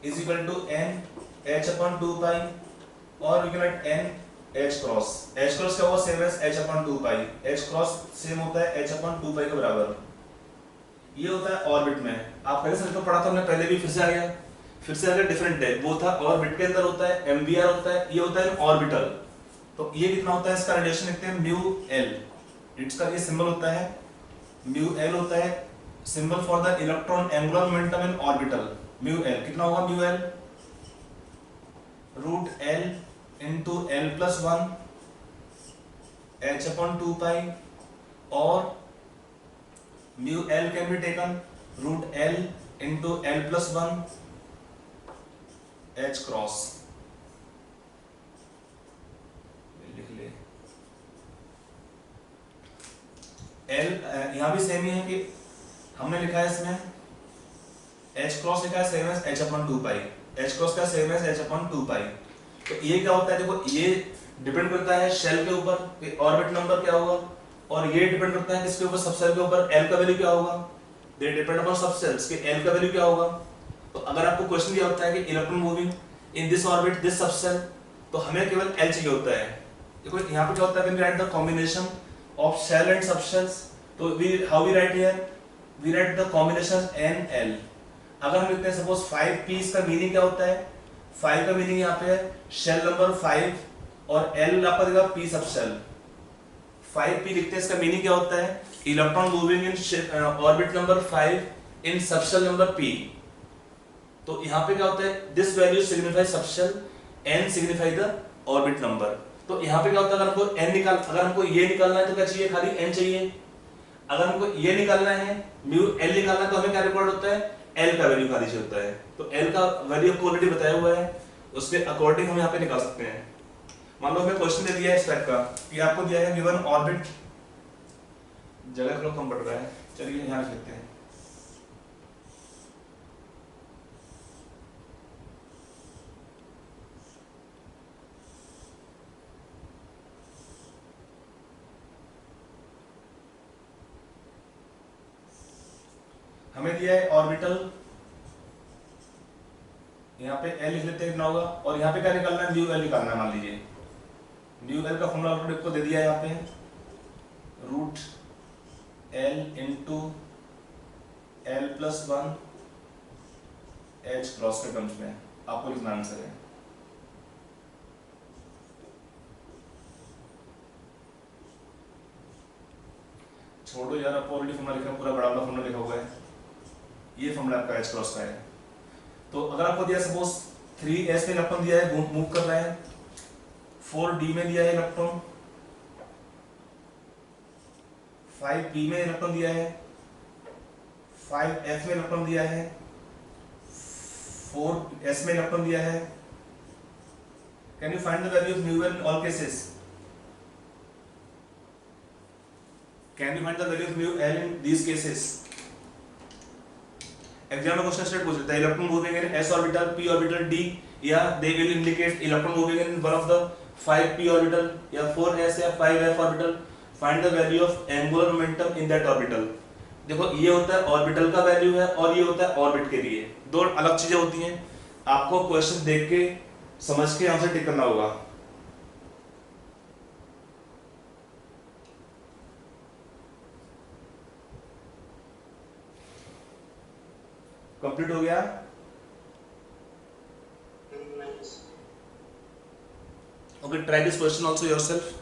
is equal to n h/2π, और you can write n h cross. h cross क्या होगा, same as h/2π, h cross same होता है h/2π के बराबर। ये होता है ऑर्बिट में। आप पहले से तो पढ़ा था हमने, पहले भी फिर से आ गया फिर से अगर डिफरेंट है, वो था ऑर्बिट के अंदर होता है, एमवीआर होता है, ये होता है ऑर्बिटल। तो ये कितना होता है, इसका रेडिएशन लिखते हैं म्यू एल। इसका ये सिंबल होता है म्यू एल होता है, symbol for the electron angular momentum in orbital. Mu L कितना होगा, mu L root L into L plus one H upon 2 pi, और mu L can be taken root L into L plus one H cross. लिख ले L, यहां भी same ही है कि हमने लिखा है इसमें एच क्रॉस लिखा है सेम एज एच अपॉन 2 पाई, एच क्रॉस का सेम एज एच अपॉन 2 पाई। तो ये क्या होता है, देखो ये डिपेंड करता है शेल के ऊपर कि ऑर्बिट नंबर क्या होगा, और ये डिपेंड करता है किसके ऊपर, सबसेल के ऊपर, एल का वैल्यू क्या होगा। दे डिपेंड अपॉन सबसेल्स कि एल का वैल्यू क्या होगा। तो अगर आपको क्वेश्चन दिया होता है कि electron moving in this orbit this subshell, तो हमें केवल एल चाहिए होता है। देखो यहाँ पे क्या होता है, when we write the combination of shell and subshells, तो we how we write here, we write the combination N L. अगर हम लिखते हैं सपोज 5p, इसका मीनिंग क्या होता है, 5 का मीनिंग यहाँ पे है शेल नंबर 5, और एल आपका देगा p सबसेल। 5p लिखते हैं, इसका मीनिंग क्या होता है, electron moving in orbit number 5 in subshell number p। तो यहाँ पे क्या होता है, this value signify subshell, n signify the orbit number. तो यहाँ पे क्या होता है, अगर हमको n निकाल, अगर हमको ये निकालना है तो क्या चाहिए, खाली n चाहिए। अगर हमको ये निकालना है म्यू एल निकालना है, तो हमें क्या रिकॉर्ड होता है, एल का वैल्यू खाली होता है। तो एल का वैल्यू आपको ऑलरेडी बताया हुआ है, उसके अकॉर्डिंग हम यहाँ पे निकाल सकते हैं। मान लो हमें क्वेश्चन दे दिया है इस टाइप का कि आपको दिया है गिवन ऑर्बिट, जगह थोड़ा कम पड़ रहा है, चलिए यहाँ लिख लेते हैं। हमें दिया है ऑर्बिटल, यहाँ पे एल लिख लेते हैं कितना होगा, और यहाँ पे क्या निकालना है, म्यू एल निकालना है। मान लीजिए म्यू एल का फॉर्मूला ऑलरेडी आपको दे दिया है यहाँ पे, root L into L plus one H cross के टर्म्स में आपको लिखना आंसर है। छोड़ो यार, आपको ऑलरेडी फॉर्मूला लिखा, पूरा बड़ा वाला फॉर्मूला लिखा हुआ है, ये फॉर्मूला आपका एच क्रॉस का है। तो अगर आपको दिया सपोज 3s में इलेक्ट्रॉन दिया है, मूव कर रहा है, 4d में दिया है इलेक्ट्रॉन, 5p में इलेक्ट्रॉन दिया है, 5f में इलेक्ट्रॉन दिया है, 4s में इलेक्ट्रॉन दिया है। Can you find the value of mu L in all cases? Can you find the value of mu L in these cases? Exam में क्वेश्चन स्टेट पूछ लेता है इलेक्ट्रॉन मूविंग इन s orbital, p orbital, d, या they will indicate electron moving in one of the 5p orbital या 4s या 5f orbital, find the value of angular momentum in that orbital. देखो ये होता है ऑर्बिटल का value है, और ये होता है ऑर्बिट के लिए, दो अलग चीजें होती हैं। आपको क्वेश्चन देख के समझ के आंसर टिक करना होगा। कंप्लीट हो गया? Nice. Okay, try this question also yourself.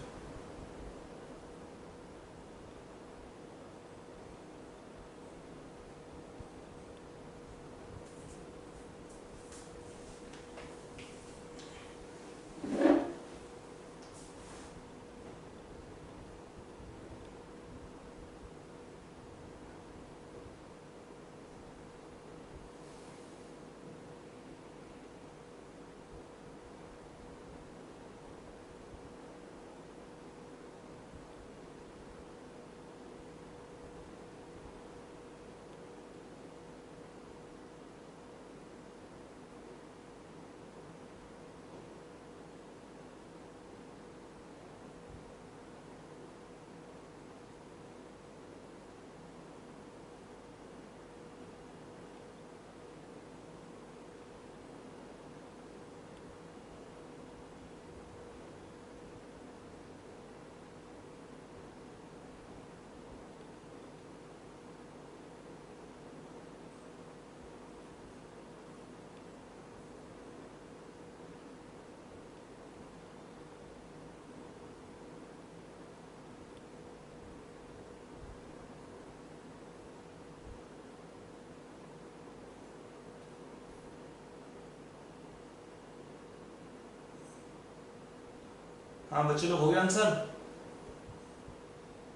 हाँ बच्चे लोग, हो गया answer?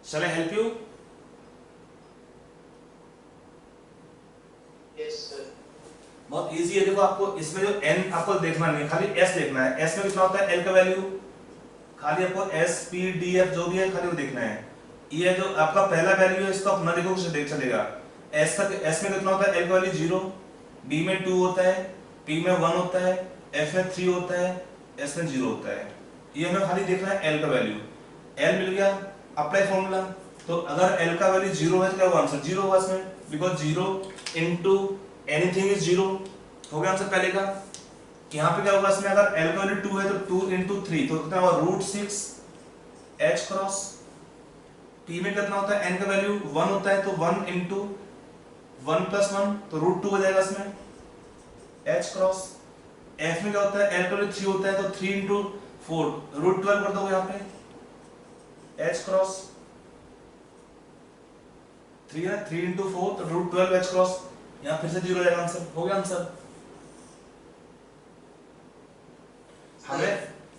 Shall I help you? Yes, sir. बहुत इजी है। देखो आपको इसमें जो n आपको देखना नहीं है, खाली s देखना है। s में कितना होता है l का वैल्यू, खाली आपको s p d f जो भी है खाली वो देखना है। ये जो आपका पहला वैल्यू है इसको आप ना देखो कुछ चलेगा। s में कितना होता है l का वैल्यू 0, b में 2 होता है, p में 1 होता है, f में 3 होता है, s में 0 होता है। ये हमें खाली देखना है l का वैल्यू। l मिल गया, अप्लाई फॉर्मूला। तो अगर l का वैल्यू 0 है तो क्या होगा आंसर? 0 होगा इसमें, बिकॉज 0 इनटू एनीथिंग इज 0। हो गया आंसर पहले का। यहाँ पे क्या होगा इसमें, अगर l का वैल्यू 2 है तो 2 इनटू 3 तो कितना होगा? √6 h क्रॉस। p में कितना होता है n का वैल्यू 1 होता है तो 1 इनटू 1 प्लस 1 तो √2 हो जाएगा इसमें h क्रॉस। f में क्या होता है, l का वैल्यू 3 होता है तो 3 इनटू 4 √12 कर दो यहाँ पे h क्रॉस। 3 है, 3 इनटू 4 तो √12 h क्रॉस। यहाँ फिर से 0 हो जाएगा आंसर। हो गया आंसर।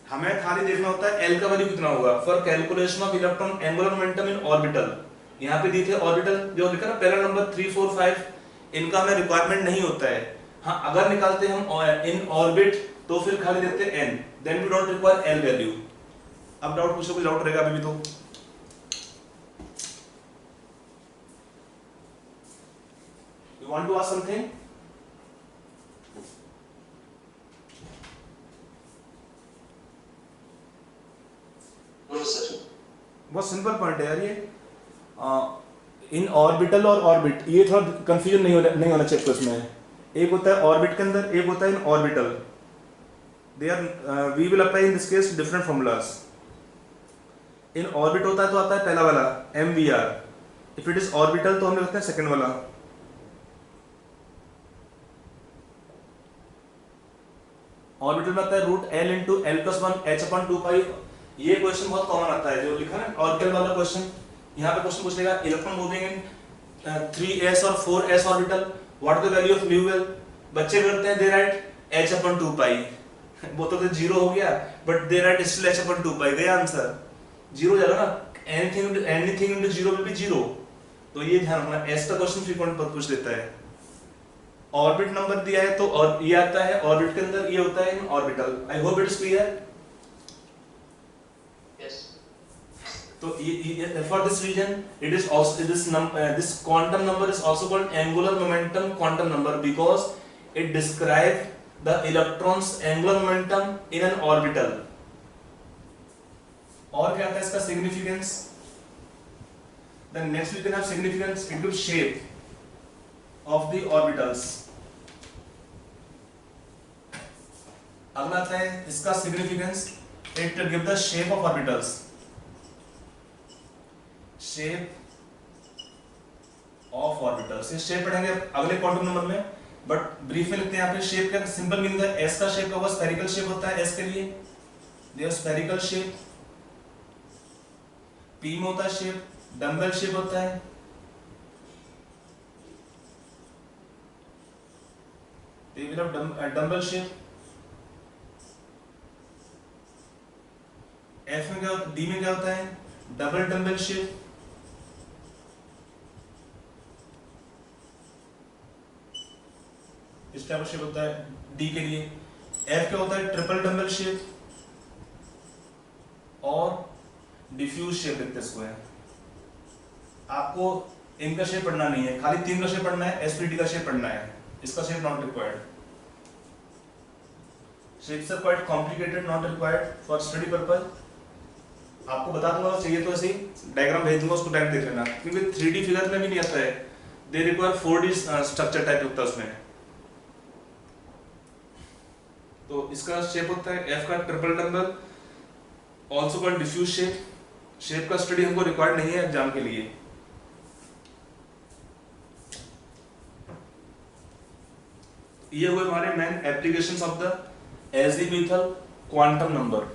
हमें खाली देखना होता है l का वैल्यू कितना होगा for calculation of electron angular momentum in orbital. यहाँ पे दी थे ऑर्बिटल जो लिखा ना पहला नंबर 3 4 5, इनका हमें रिक्वायरमेंट नहीं होता है। हाँ अगर निकालते हम इन ऑर्बिट तो फिर खाली देखते हैं n, then we don't require l value. अब डाउट पूछो, कोई डाउट रहेगा अभी भी तो? You want to ask something? No, sir. बहुत सिंपल पॉइंट है यार ये। इन ऑर्बिटल और ऑर्बिट, ये थोड़ा कंफ्यूजन नहीं होना चाहिए इसमें। एक होता है ऑर्बिट के अंदर, एक होता है in orbital. They are we will apply in this case different formulas. In orbit होता है तो आता है पहला वाला mvr, if it is orbital तो हम लिखते हैं सेकंड वाला। ऑर्बिटल में आता है √l into l plus 1 h/2π। ये क्वेश्चन बहुत कॉमन आता है जो लिखा ना ऑर्बिटल वाला क्वेश्चन। यहाँ पे क्वेश्चन पूछ लेगा इलेक्ट्रॉन मूविंग इन 3s और 4s orbital, what the value of μl। बच्चे करते हैं दे राइट h/2π, वो तो 0 हो गया, but they right still h/2π, गया आंसर 0 हो जाएगा ना। Anything into 0 will be 0। तो ये ध्यान रखना, s का क्वेश्चन फ्रीक्वेंट पूछ लेता है। ऑर्बिट नंबर दिया है तो और ये आता है ऑर्बिट के अंदर, ये होता है in orbital. I hope it is clear. Yes. तो ये for this reason it is also this quantum number is also called angular momentum quantum number because it describes the electron's angular momentum in an orbital। और क्या आता है इसका significance? Then next we can have significance into shape of the orbitals। अगला आता है इसका significance, it will give the shape of orbitals। Shape of orbitals, ये शेप पढ़ेंगे अगले क्वांटम नंबर में, बट ब्रीफ में लिखते हैं यहाँ पे। शेप का सिंपल मीनिंग है एस का शेप होगा स्फेरिकल शेप होता है एस के लिए, देयर स्फेरिकल शेप। पी में होता है शेप डम्बल शेप होता है। they will have dumbbell shape. F में क्या होता है, डी में क्या होता है, डबल डम्बल शेप। इस टाइप का शेप होता है डी के लिए। एफ क्या होता है, ट्रिपल डम्बल शेप और डिफ्यूज शेप लिखते हैं इसको है। आपको इनका शेप पढ़ना नहीं है, खाली 3 का शेप पढ़ना है, एसपीडी का शेप पढ़ना है, इसका shape not required. Shapes are quite complicated, not required for study purpose. आपको बता दूंगा, चाहिए तो ऐसे ही डायग्राम भेज दूंगा, उसको टाइम देख लेना, क्योंकि 3D फिगर में भी नहीं आता है, they require 4D structure type होता है उसमें। तो इसका शेप होता है एफ का triple dumbbell, also called diffuse shape. Shape का स्टडी हमको रिक्वायर्ड नहीं है एग्जाम के लिए। ये हुए हमारे main applications of the azimuthal quantum number.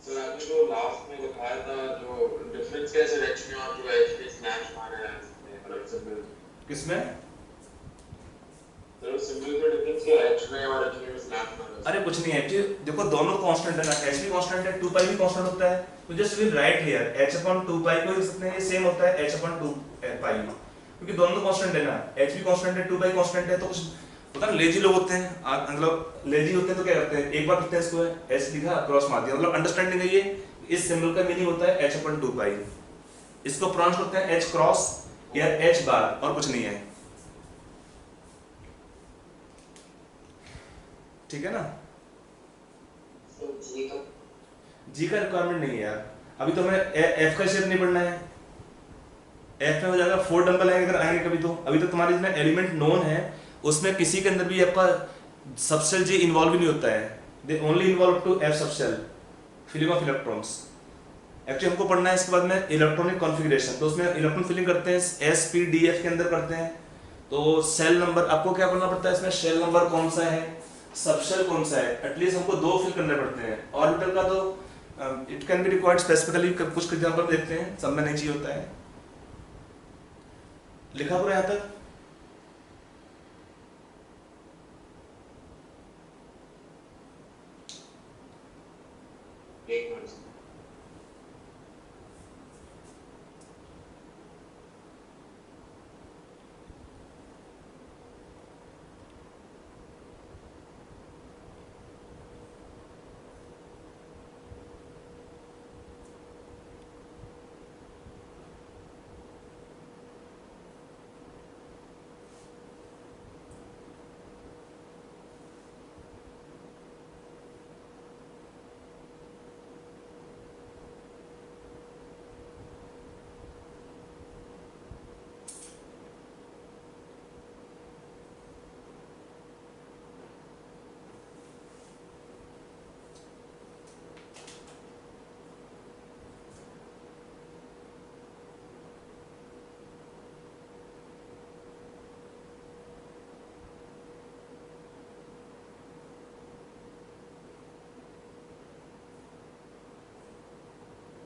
Sir आपने जो लास्ट में दिखाया था जो डिफरेंस कैसे एच में और जो एच में स्लैश मारा है इसमें, फॉर एग्जांपल किसमें? सिंबल का डिफरेंस क्या है, h में और h में स्नैप में? अरे कुछ नहीं है जी, देखो दोनों कांस्टेंट है ना, h भी कांस्टेंट है, 2 पाई भी कांस्टेंट होता है, तो just will write here h upon 2 पाई को लिख सकते हैं, ये सेम होता है h अपॉन 2 पाई, क्योंकि दोनों तो कांस्टेंट है ना, h भी कांस्टेंट है 2 पाई कांस्टेंट है, तो कुछ पता ना लेजी लोग होते हैं, मतलब लेजी होते हैं तो क्या करते हैं, एक बार लिखते हैं इसको h लिखा क्रॉस मार दिया, मतलब अंडरस्टैंडिंग है ये, इस सिंबल का मीनिंग होता है h अपॉन 2 पाई, इसको प्रोनाउंस करते हैं h क्रॉस या h बार, और कुछ नहीं है, ठीक है ना। जी का जी का रिक्वायरमेंट नहीं है यार, अभी तो हमें एफ का शेप नहीं पढ़ना है, एफ में हो जाएगा 4 डंबल आएंगे अगर आएंगे कभी, तो अभी तो तुम्हारे जितने एलिमेंट नोन है उसमें किसी के अंदर भी आपका सबसेल जी इन्वॉल्व ही नहीं होता है, they only involve to F subshell filling of electrons. Actually हमको पढ़ना है इसके बाद में इलेक्ट्रॉनिक कॉन्फ़िगरेशन, तो उसमें इलेक्ट्रॉन फिलिंग करते हैं एस पी डी एफ के अंदर करते हैं, तो सेल नंबर आपको क्या करना पड़ता है इसमें, सेल नंबर कौन सा है, सबसेल कौन सा है, एटलीस्ट हमको 2 फिल करने पड़ते हैं, ऑर्बिटल का तो it can be required specifically, कुछ एग्जांपल देखते हैं, सब में नहीं चाहिए होता है, लिखा पूरा यहाँ तक। एक मिनट।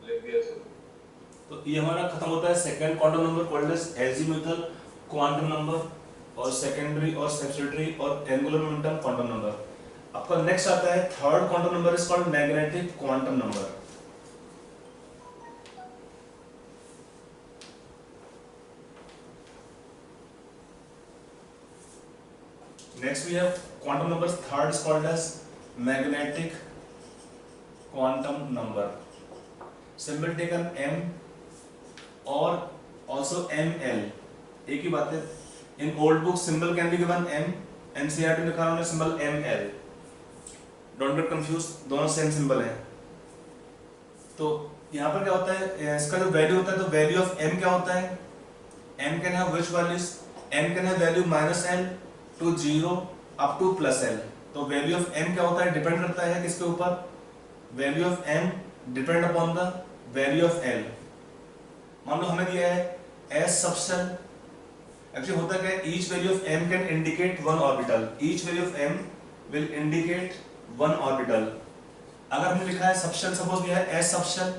लिख दिया सर। तो ये हमारा खत्म होता है second quantum number called as azimuthal quantum number, और सेकेंडरी और सब्सिडियरी और एंगुलर मोमेंटम क्वांटम नंबर। आपका नेक्स्ट आता है third quantum number is called magnetic quantum number. Next we have quantum number third is called as magnetic quantum number. Symbol taken M or also ML. एक ही बात है. In old book symbol can be given M. NCERT में लिखा है symbol ML. Don't get confused. दोनों same symbol है. तो यहाँ पर क्या होता है, इसका जो वैल्यू होता है, तो वैल्यू ऑफ M क्या होता है? M can have which values? M can have value -L to 0 up to +L. तो वैल्यू ऑफ m क्या होता है, डिपेंड करता है किसके ऊपर, value of m depend upon the value of l। मान लो हमें दिया है s सबसेल, एक्चुअली होता क्या है, each value of m can indicate one orbital, each value of m will indicate one orbital. अगर हमने लिखा है सबसेल, सपोज दिया है s सबसेल,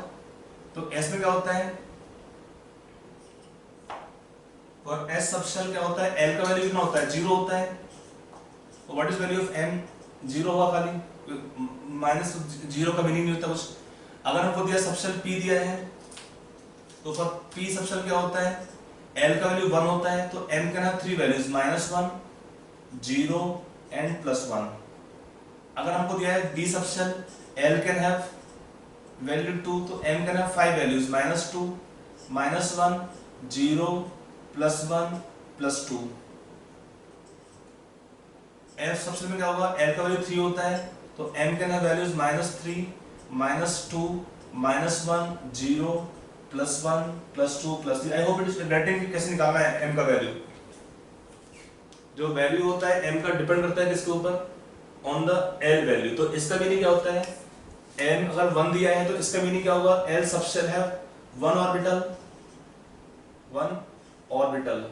तो s में क्या होता है, और s सबसेल क्या होता है, l का वैल्यू कितना होता है, 0 होता है। तो what is value of m, 0 हुआ खाली, माइनस 0 का मीनिंग नहीं होता कुछ। अगर हमको दिया सबसेल p दिया है, तो फॉर p सबसेल क्या होता है, l का वैल्यू 1 होता है, तो m can have 3 values -1, 0 and +1। अगर हमको दिया है b subshell, l can have value 2, तो m can have 5 values -2, -1, 0, +1, +2। f subshell में क्या होगा, l का वैल्यू 3 होता है, तो m can have values -3, -2, -1, 0, +1, +2, +3। I hope it is getting कि कैसे निकालना है m का वैल्यू। जो वैल्यू होता है m का डिपेंड करता है किसके ऊपर, ऑन द l वैल्यू। तो इसका मीनिंग क्या होता है, m अगर 1 दिया है तो इसका मीनिंग क्या होगा, l सबसेल है 1 ऑर्बिटल, 1 ऑर्बिटल,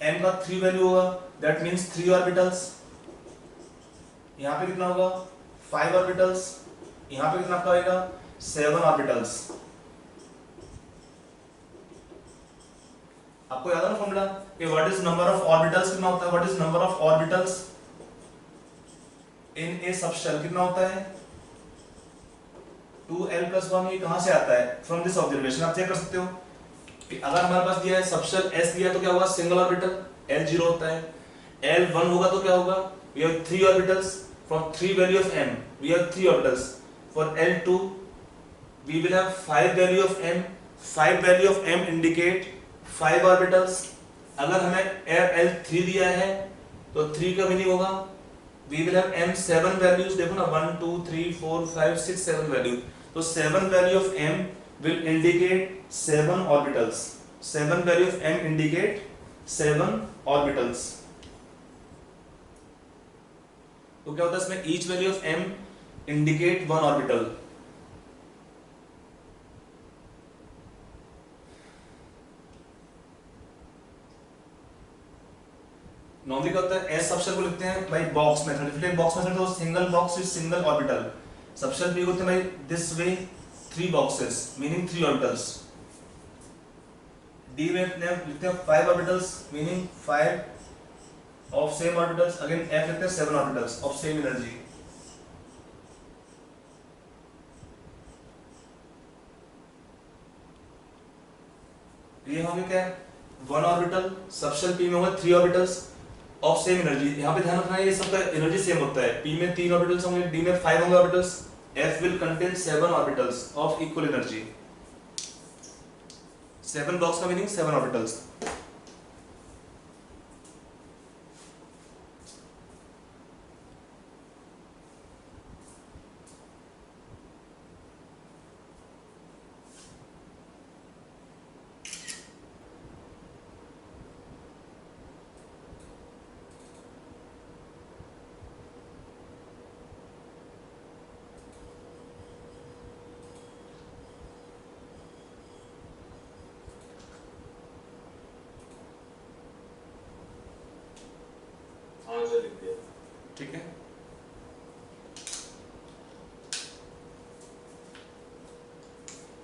m का 3 वैल्यू होगा, दैट मींस 3 ऑर्बिटल्स। यहाँ पे कितना होगा, 5 ऑर्बिटल्स, यहाँ पे कितना आपका होगा, 7 ऑर्बिटल्स। आपको याद है ना फॉर्मूला कि what is number of orbitals कितना होता है, what is number of orbitals in A subshell कितना होता है 2l+1। ये कहां से आता है? From this observation. आप चेक कर सकते हो कि अगर हमारे पास दिया है सबशेल s दिया है तो क्या होगा, सिंगल ऑर्बिटल l 0 होता है, l 1 होगा तो क्या होगा, we have 3 orbitals from 3 value of m, we have 3 orbitals for l2 we will have 5 value of m, 5 value of m indicate 5 orbitals। अगर हमें l3 दिया है तो 3 का मीनिंग होगा we will have m 7 values। देखो ना 1 2 3 4 5 6 7 वैल्यू, तो 7 value of m will indicate 7 orbitals, 7 value of m indicate 7 orbitals। तो क्या होता है इसमें, each value of m indicate 1 orbital। Normally क्या होता है, एस सबशेल को लिखते हैं भाई बॉक्स मेथड, इसलिए बॉक्स मेथड तो single box with single orbital. Subshell भी होते हैं भाई this way 3 boxes meaning 3 orbitals. D में लिखते हैं 5 orbitals meaning 5 of same orbitals. Again F लिखते हैं 7 ऑर्बिटल्स ऑफ सेम एनर्जी। ये होंगे क्या, 1 ऑर्बिटल, सबशेल पी में होगा 3 ऑर्बिटल्स ऑफ सेम एनर्जी। यहाँ पे ध्यान रखना है ये सबका एनर्जी सेम होता है, p में 3 ऑर्बिटल्स होंगे, d में 5 होंगे orbitals, f will contain 7 orbitals of equal energy. 7 box का मीनिंग 7 ऑर्बिटल्स। हाँ सर लिख दिया। ठीक है,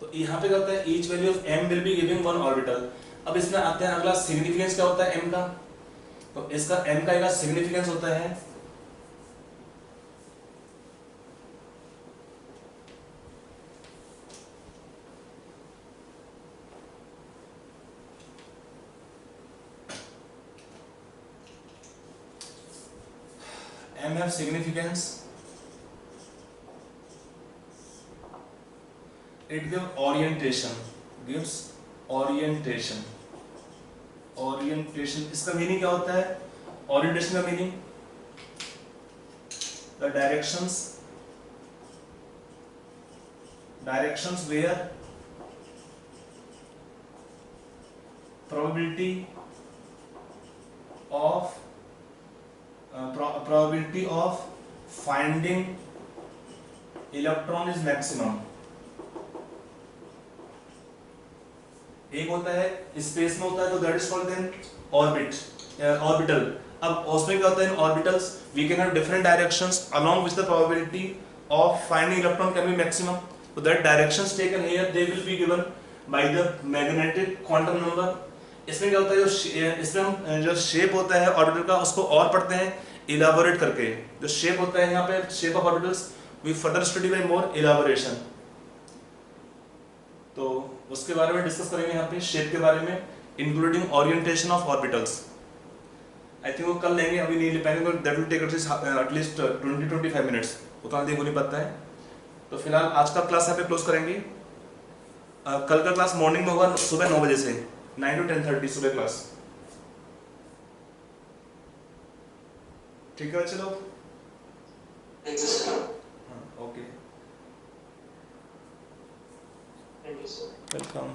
तो यहाँ पे क्या होता है, each value of m will be giving 1 orbital। अब इसमें आते हैं अगला, सिग्निफिकेंस क्या होता है m का। तो इसका m का एक सिग्निफिकेंस होता है m have significance, it gives orientation, gives orientation। orientation इसका मीनिंग क्या होता है, orientation का meaning the directions where probability of finding electron is maximum। एक होता है स्पेस में होता है तो that is called then orbital. अब उसमें क्या होता है, in orbitals we can have different directions along which the probability of finding electron can be maximum. तो that directions taken here they will be given by the magnetic quantum number. इसमें क्या होता है, इसमें हम जो शेप होता है ऑर्बिटल का उसको और पढ़ते हैं इलाबोरेट करके। जो शेप होता है यहाँ पे shape of orbitals we further study by more elaboration. तो उसके बारे में डिस्कस करेंगे यहाँ पे, शेप के बारे में including orientation of orbitals. I think वो कल लेंगे, अभी नहीं ले पाएंगे, दैट विल टेक एटलीस्ट 20-25 मिनट्स, उतना देख नहीं पाता है। तो फिलहाल आज का क्लास यहाँ पे क्लोज करेंगे। कल का क्लास मॉर्निंग में होगा सुबह 9 बजे से 9 to 10:30 सुबह क्लास। ठीक है चलो, Thank you, sir. Okay Thank you, sir. Welcome.